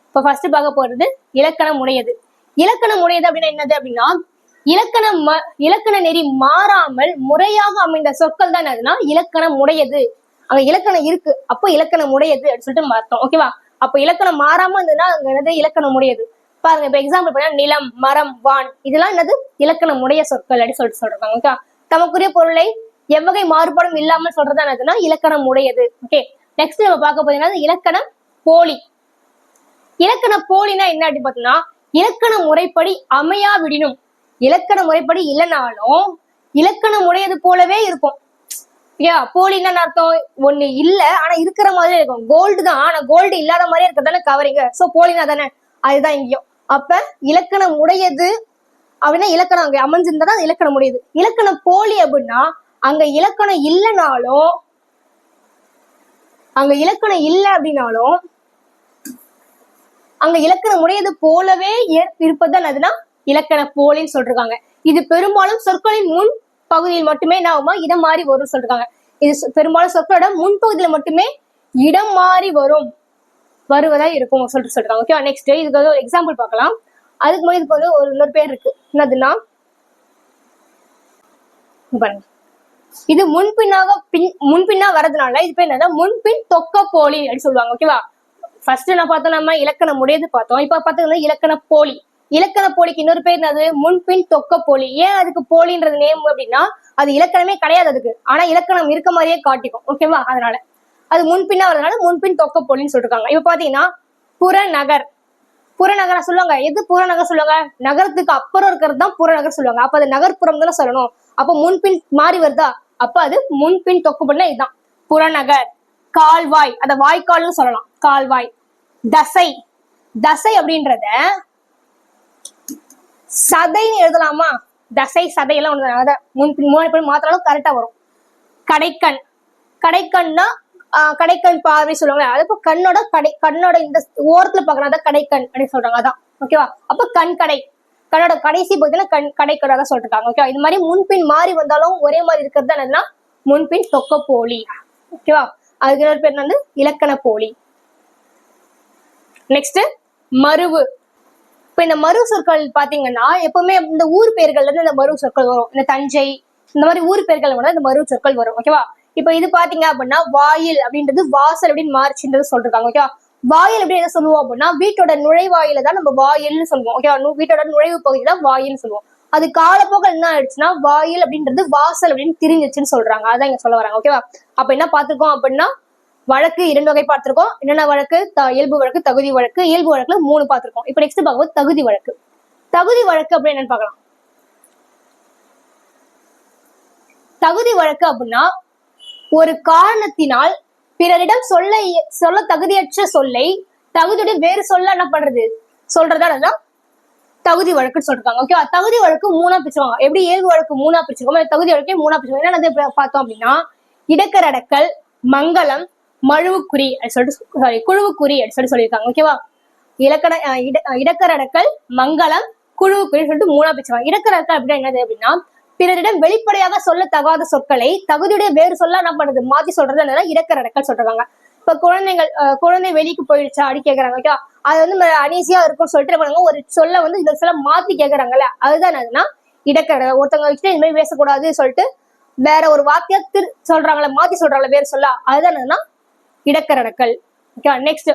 இப்ப ஃபர்ஸ்ட் பார்க்க போறது இலக்கணம் உடையது. இலக்கணம் உடையது அப்படின்னா என்னது அப்படின்னா, இலக்கண நெறி மாறாமல் முறையாக அமைந்த சொற்கள் தான் என்னதுன்னா இலக்கணம் உடையது. அங்க இலக்கணம் இருக்கு, அப்போ இலக்கணம் உடையது அப்படின்னு சொல்லிட்டு அர்த்தம். ஓகேவா? அப்ப இலக்கணம் மாறாம இருந்ததுன்னா அங்க என்னது, இலக்கணம் உடையது. பாருங்க, இப்ப எக்ஸாம்பிள் பார்த்தா நிலம், மரம், வான், இதெல்லாம் என்னது, இலக்கணம் உடைய சொற்கள் அப்படின்னு சொல்லிட்டு சொல்றாங்க. ஓகே, தமக்குரிய பொருளை எவ்வகை மாறுபாடும் இல்லாமல் சொல்றதா என்னதுன்னா இலக்கணம் உடையது. ஓகே, நெக்ஸ்ட் நம்ம பார்க்க போறீங்கன்னா இலக்கணம் போலி. இலக்கண போலினா என்ன அப்படின்னு பார்த்தோம்னா, இலக்கண முறைப்படி அமையாவிடினும், இலக்கண முறைப்படி இல்லைனாலும் இலக்கணம் உடையது போலவே இருக்கும். போலின்னா அர்த்தம், ஒண்ணு இல்ல ஆனா இருக்கிற மாதிரி இருக்கும். கோல்டு தான் ஆனா கோல்டு இல்லாத மாதிரி இருக்கிறதானே கவரிங்க. சோ போலினா தானே, அதுதான் இங்கேயும். அப்ப இலக்கணம் உடையது அப்படின்னா இலக்கணம் அங்க அமைஞ்சிருந்தா அது இலக்கணம் உடையது. இலக்கணம் போலி அப்படின்னா அங்க இலக்கணம் இல்லைனாலும், அங்க இலக்கணம் இல்லை அப்படின்னாலும் அங்க இலக்கணம் உடையது போலவே இருப்பதுதான் அதுனா இலக்கண போலின்னு சொல்றாங்க. இது பெரும்பாலும் சொற்களின் முன் பகுதியில் மட்டுமே என்ன ஆகுமா, இடம் மாறி வரும் சொல்றாங்க. இது பெரும்பாலும் சொற்களோட முன்பகுதியில மட்டுமே இடம் மாறி வருவதா இருக்கும் சொல்லிட்டு சொல்றாங்க. ஓகே, நெக்ஸ்ட் இதுக்கு வந்து ஒரு எக்ஸாம்பிள் பார்க்கலாம். அதுக்கு முன்னாடி இதுக்கு வந்து இன்னொரு பேர் இருக்கு. என்னதுன்னா பாருங்க, இது முன்பின்னா வரதுனால இது பேர் என்னன்னா முன்பின் தொக்க போலி அப்படின்னு சொல்லுவாங்க. ஓகேவா? ஃபர்ஸ்ட் நான் பார்த்தோம், நம்ம இலக்கணம் உடையது பார்த்தோம். இப்ப பார்த்தது இலக்கண போலி. இலக்கண போலிக்கு இன்னொரு பேர் என்னது, முன்பின் தொக்க போலி. ஏன் அதுக்கு போலின்றது நேம் அப்படின்னா அது இலக்கணமே கிடையாது அதுக்கு, ஆனா இலக்கணம் இருக்க மாதிரியே காட்டிக்கும். ஓகேவா? அதனால அது முன்பின்னா வரதுனால முன்பின் தொக்க போலின்னு சொல்லிருக்காங்க. இப்ப பாத்தீங்கன்னா புறநகர். புறநகர் சொல்லுவாங்க. எது புறநகர் சொல்லுவாங்க, நகரத்துக்கு அப்புறம் இருக்கிறது தான் புறநகர் சொல்லுவாங்க. அப்ப அது நகர்ப்புறம் தானே சொல்லணும். அப்ப முன்பின் மாறி வருதா, அப்ப அது முன்பின் தொக்கு போலினா இதுதான் புறநகர். கால்வாய், அத வாய்க்கால்னு சொல்லலாம், கால்வாய். தசை, தசை அப்படின்றத சதைன்னு எழுதலாமா, தசை சதையெல்லாம் ஒன்று அதை முன்னாடி மாத்திராலும் கரெக்டா வரும். கடைக்கண், கடைக்கண்னா கடைக்கண் பார்வை சொல்லுவாங்க. அது இப்போ கண்ணோட இந்த ஓரத்துல பாக்குறாங்க கடைக்கண் அப்படின்னு சொல்றாங்க. அதான் ஓகேவா. அப்ப கண் கடை, கண்ணோட கடைசி பகுதியில கடைக்கடை தான் சொல்றாங்க. ஓகேவா. இது மாதிரி முன்பின் மாறி வந்தாலும் ஒரே மாதிரி இருக்கிறது என்னன்னா முன்பின் தொக்க போலி. ஓகேவா. அதுக்கு இன்னொரு பேர் வந்து இலக்கண போலி. நெக்ஸ்ட் மருவு. இப்ப இந்த மரு சொற்கள் பாத்தீங்கன்னா எப்பவுமே இந்த ஊர் பெயர்கள்ல இருந்து இந்த மரு சொற்கள் வரும். இந்த தஞ்சை இந்த மாதிரி ஊர் பெயர்கள் வந்து இந்த மரு சொற்கள் வரும். ஓகேவா. இப்ப இது பாத்தீங்க அப்படின்னா வாயில் அப்படின்றது வாசல் அப்படின்னு மாறிச்சுன்றது சொல்றாங்க. ஓகேவா. வாயில் எப்படி என்ன சொல்லுவோம் அப்படின்னா வீட்டோட நுழைவாயில தான் நம்ம வாயில்னு சொல்லுவோம். ஓகேவா. வீட்டோட நுழைவு பகுதி தான் வாயில்னு சொல்லுவோம். அது காலப்போக்கில் என்ன ஆயிடுச்சுன்னா வாயில் அப்படின்றது வாசல் அப்படின்னு திரிஞ்சிச்சுன்னு சொல்றாங்க. அதான் இங்க சொல்ல வராங்க. ஓகேவா. அப்ப என்ன பார்த்திருக்கோம் அப்படின்னா வழக்கு 2 வகை பார்த்திருக்கோம். என்னென்ன வழக்கு? இயல்பு வழக்கு, தகுதி வழக்கு. இயல்பு வழக்குல 3 பார்த்திருக்கோம். இப்ப நெக்ஸ்ட் பார்க்கும்போது தகுதி வழக்கு. தகுதி வழக்கு அப்படின்னு என்னன்னு பார்க்கலாம். தகுதி வழக்கு அப்படின்னா ஒரு காரணத்தினால் பிறரிடம் சொல்ல தகுதியற்ற சொல்லை தகுதியுடைய வேறு சொல்ல என்ன பண்றது சொல்றதா தகுதி வழக்குன்னு சொல்றாங்க. ஓகேவா. தகுதி வழக்கு 3ஆ பிரிச்சுவாங்க. எப்படி இயல்பு வழக்கு 3ஆ பிரிச்சுக்கோமோ தகுதி வழக்கே 3ஆ பிரிச்சுவாங்க. என்னென்ன பார்த்தோம் அப்படின்னா இடக்கரடக்கல், மங்களம், மழுவுக்குறி சொல்லிட்டு குழுவுக்குறி அப்படின்னு சொல்லியிருக்காங்க. ஓகேவா. இடக்கரடக்கல், மங்களம், குழுவுக்குறி சொல்லிட்டு 3ஆ பிரிச்சுவாங்க. இடக்கரடக்கல் அப்படின்னா என்னது அப்படின்னா பிறரிடம் வெளிப்படையாக சொல்ல தகாத சொற்களை தகுதியுடைய வேறு சொல்ல என்ன பண்றது மாத்தி சொல்றது என்னன்னா இடக்கரடக்கல் சொல்றாங்க. இப்ப குழந்தை வெளிக்கு போயிடுச்சா அப்படி கேக்குறாங்க. ஓகே. அது வந்து அனீசியா இருக்கும்னு சொல்லிட்டு பண்ணுங்க ஒரு சொல்ல வந்து இந்த சொல்ல மாத்தி கேக்குறாங்கல்ல அதுதான் என்னதுன்னா இடக்கரடக்கல். ஒருத்தவங்க வச்சுட்டு இந்த மாதிரி பேசக்கூடாது சொல்லிட்டு வேற ஒரு வார்த்தையா சொல்றாங்களா மாத்தி சொல்றாங்களா வேறு சொல்ல அதுதான் என்னதுன்னா இடக்கரடக்கல். ஓகே. நெக்ஸ்ட்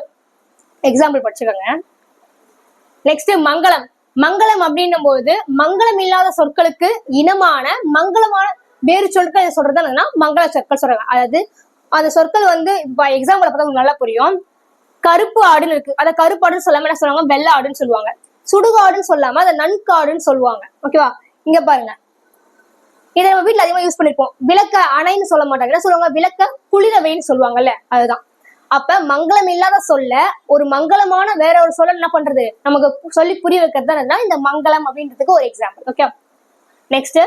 எக்ஸாம்பிள் படிச்சுக்கோங்க. நெக்ஸ்ட் மங்களம். மங்களம் அப்படின்னும் போது மங்களம் இல்லாத சொற்களுக்கு இனமான மங்களமான வேறு சொற்கள் சொல்றது என்னன்னா மங்கள சொற்கள் சொல்றாங்க. அதாவது அந்த சொற்கள் வந்து இப்ப எக்ஸாம்பிள் பார்த்தா உங்களுக்கு நல்லா புரியும். கருப்பு ஆடுன்னு இருக்கு. அதை கருப்பு ஆடுன்னு சொல்லாம என்ன சொல்லுவாங்க வெள்ளை ஆடுன்னு சொல்லுவாங்க. சுடுகாடுன்னு சொல்லாம அதை நன்காடுன்னு சொல்லுவாங்க. ஓகேவா. இங்க பாருங்க இதை நம்ம வீட்டுல அதிகமா யூஸ் பண்ணிருப்போம். விளக்க அணைன்னு சொல்ல மாட்டாங்க. என்ன சொல்லுவாங்க விளக்க குளிரவைன்னு சொல்லுவாங்கல்ல அதுதான். அப்ப மங்களம் இல்லாத சொல்ல ஒரு மங்களமான வேற ஒரு சொல்ல என்ன பண்றது நமக்கு சொல்லி புரிய வைக்கிறது தான் இந்த மங்களம் அப்படின்றதுக்கு ஒரு எக்ஸாம்பிள். ஓகே. நெக்ஸ்ட்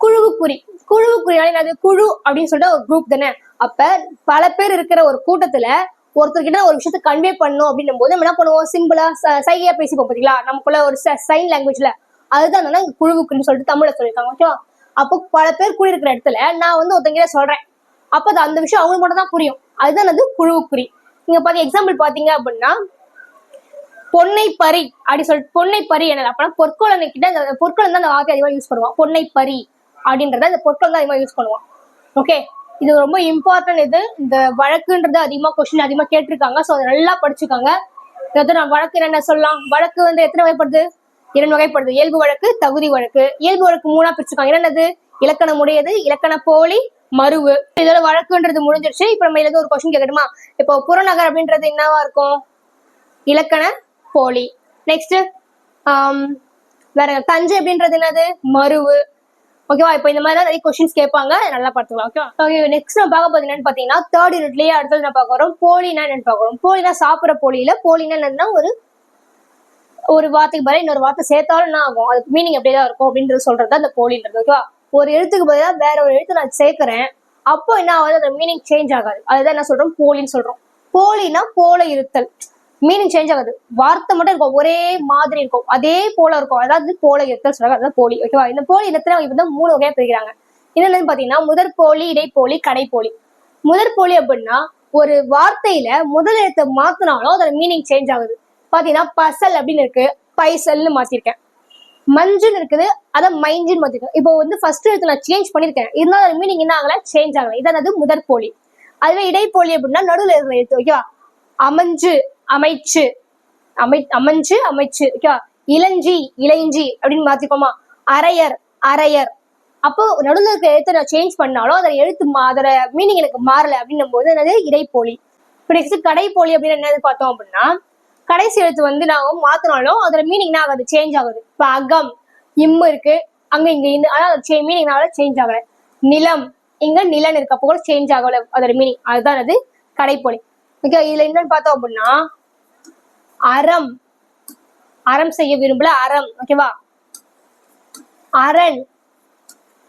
குழுவுக்குறி. குழுவுக்குறியால என்னது குழு அப்படின்னு சொல்லிட்டு ஒரு குரூப் தானே. அப்ப பல பேர் இருக்கிற ஒரு கூட்டத்துல ஒருத்தர்கிட்ட ஒரு விஷயத்த கன்வே பண்ணும் அப்படின்னும் போது நம்ம என்ன பண்ணுவோம் சிம்பிளா சைகையா பேசிப்போம் பாத்தீங்களா நமக்குள்ள ஒரு சைன் லாங்குவேஜ்ல அதுதான் என்னன்னா குழுவுக்குறின்னு சொல்லிட்டு தமிழ்ல சொல்லியிருக்காங்க. ஓகேவா. அப்போ பல பேர் கூடி இருக்கிற இடத்துல நான் வந்து ஒருத்தங்கிட்ட சொல்றேன். அப்ப அது அந்த விஷயம் அவங்களுக்கு மட்டும் தான் புரியும். அதுதான் அது குழுவுக்குறி. நீங்க பாத்தீங்க எக்ஸாம்பிள் பாத்தீங்க அப்படின்னா பொன்னை பறி அப்படி சொல்லிட்டு பொன்னை பறி என்ன அப்படின்னா பொற்கொழந்தை கிட்ட அந்த பொற்கொழந்தை தான் அந்த வார்த்தை அதிகமா யூஸ் பண்ணுவான். பொன்னை பறி அப்படின்றத இந்த பொற்கொழந்தை அதிகமா யூஸ் பண்ணுவான். ஓகே. இது ரொம்ப இம்பார்ட்டன்ட். இது இந்த வழக்குன்றது அதிகமா கொஸ்டின் அதிகமா கேட்டிருக்காங்க. ஸோ அதை நல்லா படிச்சுக்காங்க. நான் வழக்கு என்ன சொல்லலாம். வழக்கு வந்து எத்தனை வகைப்படுது 2 வகைப்படுது. இயல்பு வழக்கு, தகுதி வழக்கு. இயல்பு வழக்கு 3ஆ பிரிச்சுக்காங்க. என்னது இலக்கணம் உடையது, இலக்கண போலி, மருவு. இதோட வழக்குன்றது முடிஞ்சிருச்சு. இப்ப நம்ம இதுல ஒரு கொஸ்டின் கேட்கணுமா. இப்போ புறநகர் அப்படின்றது என்னவா இருக்கும் இலக்கண போலி. நெக்ஸ்ட் வேற தஞ்சை அப்படின்றது என்னது மருவு. ஓகேவா. இப்போ இந்த மாதிரி தான் நிறைய கொஸ்டின்ஸ் கேட்பாங்க. நல்லா பார்த்துக்கலாம். ஓகே. நெக்ஸ்ட் நம்ம பார்க்க போது என்னன்னு பாத்தீங்கன்னா 3rd யூனிட்லயே அடுத்தது நான் பார்க்க வரோம் போலினா என்னன்னு பார்க்கறோம். போலினா சாப்பிட்ற போலியில போலினா என்னன்னா ஒரு வார்த்தைக்கு பதிலாக இன்னொரு வார்த்தை சேர்த்தாலும் என்ன ஆகும் அது மீனிங் அப்படியேதான் இருக்கும் அப்படின்றது சொல்றது அந்த போலின்றது. ஓகேவா. ஒரு எழுத்துக்கு பதிலாக வேற ஒரு எழுத்து நான் சேர்க்கிறேன் அப்போ என்ன ஆகுது அந்த மீனிங் சேஞ்ச் ஆகாது. அதுதான் என்ன சொல்றோம் போலின்னு சொல்றோம். போலினா போல இருத்தல். மீனிங் சேஞ்ச் ஆகாது. வார்த்தை மட்டும் இருக்கும் ஒரே மாதிரி இருக்கும் அதே போல இருக்கும். அதாவது போல இருத்தல் சொல்றாங்க. அதுதான் போலி. ஓகேவா. இந்த போலி இனத்துல இப்பதான் 3 வகையா பிரிக்கிறாங்க. என்னன்னு பாத்தீங்கன்னா முதற் போலி, இடைப்போலி, கடைப்போலி. முதற் போலி அப்படின்னா ஒரு வார்த்தையில முதல் எழுத்தை மாத்தினாலும் அதோட மீனிங் சேஞ்ச் ஆகுது. பாத்தீங்கன்னா பசல் அப்படின்னு இருக்கு பைசல்னு மாத்திருக்கேன். மஞ்சுன்னு இருக்குது அதை மைஞ்சுன்னு மாத்திருக்கேன். இப்போ வந்து ஃபர்ஸ்ட் எழுத்து நான் சேஞ்ச் பண்ணிருக்கேன் இருந்தாலும் மீனிங் என்ன ஆகல சேஞ்ச் ஆகல. இதான் முதற் போலி. அதுவே இடைப்போலி அப்படின்னா நடுவில் இருக்கிற எழுத்து. ஓகேவா. அமைஞ்சு, அமைச்சு, அமைஞ்சு, அமைச்சு. ஓகேவா. இளஞ்சி, இளைஞ்சி அப்படின்னு மாத்திக்கோமா. அரையர், அரையர். அப்போ நடுவில் இருக்கிற எழுத்தை நான் சேஞ்ச் பண்ணாலும் அதோட எழுத்து அதோட மீனிங் எனக்கு மாறல அப்படின்னும் போது என்னது இடைப்போலி. இப்போ நெக்ஸ்ட் கடைப்போலி அப்படின்னு என்னது பார்த்தோம் அப்படின்னா கடைசி எழுத்து வந்து நாங்க மாத்தினாலும் அதோட மீனிங் என்ன ஆகுது சேஞ்ச் ஆகுது. இப்ப அகம் இம்மு இருக்கு அங்க இங்க அதாவது மீனிங்னால சேஞ்ச் ஆகல. நிலம் இங்க நிலன் இருக்கு அப்போ கூட சேஞ்ச் ஆகல அதோட மீனிங். அதுதான் அது கடைப்போலி. ஓகே. இதுல என்னன்னு பார்த்தோம் அப்படின்னா அறம், அறம் செய்ய விரும்பல அறம். ஓகேவா. அரண்,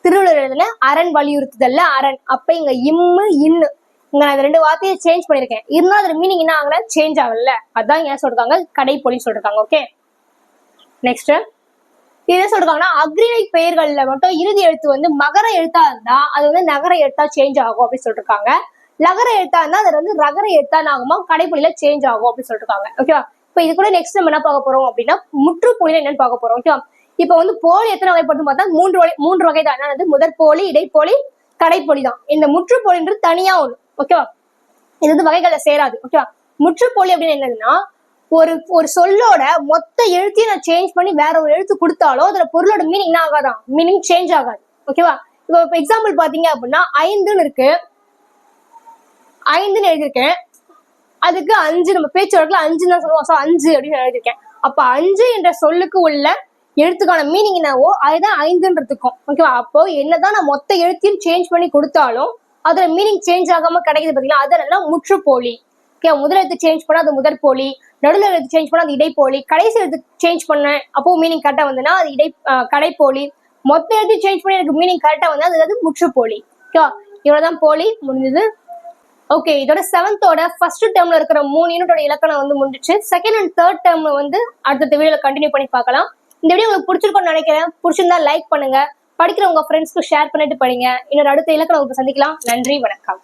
திருவள்ளுவர் எழுதுல அரண் வலியுறுத்துதல்ல அரண். அப்ப இங்க இம்மு இன்னு, இங்க நான் 2 வார்த்தையை சேஞ்ச் பண்ணிருக்கேன். இருந்தாலும் அதோட மீனிங் என்ன ஆகல, சேஞ்ச் ஆகல. அதான் ஏன் சொல்றாங்க கடைப்பொழி சொல்றாங்க. ஓகே, நெக்ஸ்ட் என்ன சொல்றாங்கன்னா அக்ரிணை பெயர்கள்ல மட்டும் இறுதி எழுத்து வந்து மகர எழுத்தா இருந்தா அது வந்து நகர எழுத்தா சேஞ்ச் ஆகும் அப்படின்னு சொல்லிருக்காங்க. லகர எழுத்தா இருந்தா அது வந்து ரகர எழுத்தா ஆகுமா கடைப்பொழியில சேஞ்ச் ஆகும் அப்படின்னு சொல்லிருக்காங்க. ஓகேவா? இப்ப இது கூட நெக்ஸ்ட் நம்ம என்ன பார்க்க போறோம் அப்படின்னா முற்றுப்பொழியில என்னன்னு பார்க்க போறோம். ஓகேவா? இப்ப வந்து போலி எத்தனை வகைப்பட்டு பார்த்தா மூன்று வகை தான். அதாவது முதற்போலி, இடைப்போலி, கடைப்பொலி தான். இந்த முற்றுப்பொழின்றது தனியா ஒண்ணு. ஓகேவா? இது வந்து வகைகளை சேராது. ஓகேவா? முற்றுப்பொழி அப்படின்னு என்னதுன்னா ஒரு சொல்லோட மொத்த எழுத்தையும் நான் சேஞ்ச் பண்ணி வேற ஒரு எழுத்து கொடுத்தாலும் அதோட பொருளோட மீனிங் என்ன ஆகாதான், மீனிங் சேஞ்ச் ஆகாது. ஓகேவா? இப்போ எக்ஸாம்பிள் பாத்தீங்க அப்படின்னா 5ன்னு இருக்கு, 5ன்னு எழுதியிருக்கேன். அதுக்கு 5 நம்ம பேச்சு வழக்குல 5 தான் சொல்லுவோம். 5 அப்படின்னு எழுதியிருக்கேன். அப்ப 5 என்ற சொல்லுக்கு உள்ள எழுத்துக்கான மீனிங் என்னவோ அதுதான் 5ன்றதுக்கும். ஓகேவா? அப்போ என்னதான் நான் மொத்த எழுத்தையும் சேஞ்ச் பண்ணி கொடுத்தாலும் அதோட மீனிங் சேஞ்ச் ஆகாம கிடைக்குது பாத்தீங்களா, அதெல்லாம் முற்றுப்போலி. ஓகே, முதல் எழுத்து சேஞ்ச் பண்ணா அது முதற்போலி, நடுவில் எழுத்து சேஞ்ச் பண்ணா அது இடைப்போலி, கடைசி எழுத்து சேஞ்ச் பண்ணேன் அப்போ மீனிங் கரெக்டா வந்துன்னா அது கடைப்போலி, மொத்த எழுத்து சேஞ்ச் பண்ணி எனக்கு மீனிங் கரெக்டா வந்தா அது முற்றுப்போலி. ஓகேவா? இவ்வளவுதான் போலி முடிஞ்சது. ஓகே, இதோட 7th ஃபர்ஸ்ட் டேர்ம்ல இருக்கிற 3 யூனிட்டோட இலக்கணம் வந்து முடிஞ்சிச்சு. செகண்ட் அண்ட் தேர்ட் டேர்ம்ல வந்து அடுத்த வீடியோல கண்டினியூ பண்ணி பார்க்கலாம். இந்த வீடியோ உங்களுக்கு பிடிச்சிருக்கும்னு நினைக்கிறேன். பிடிச்சிருந்தா லைக் பண்ணுங்க, படிக்கிற உங்க ஃப்ரெண்ட்ஸ்க்கு ஷேர் பண்ணிட்டு படிங்க. இன்னொரு அடுத்த இலக்கணம் சந்திக்கலாம். நன்றி, வணக்கம்.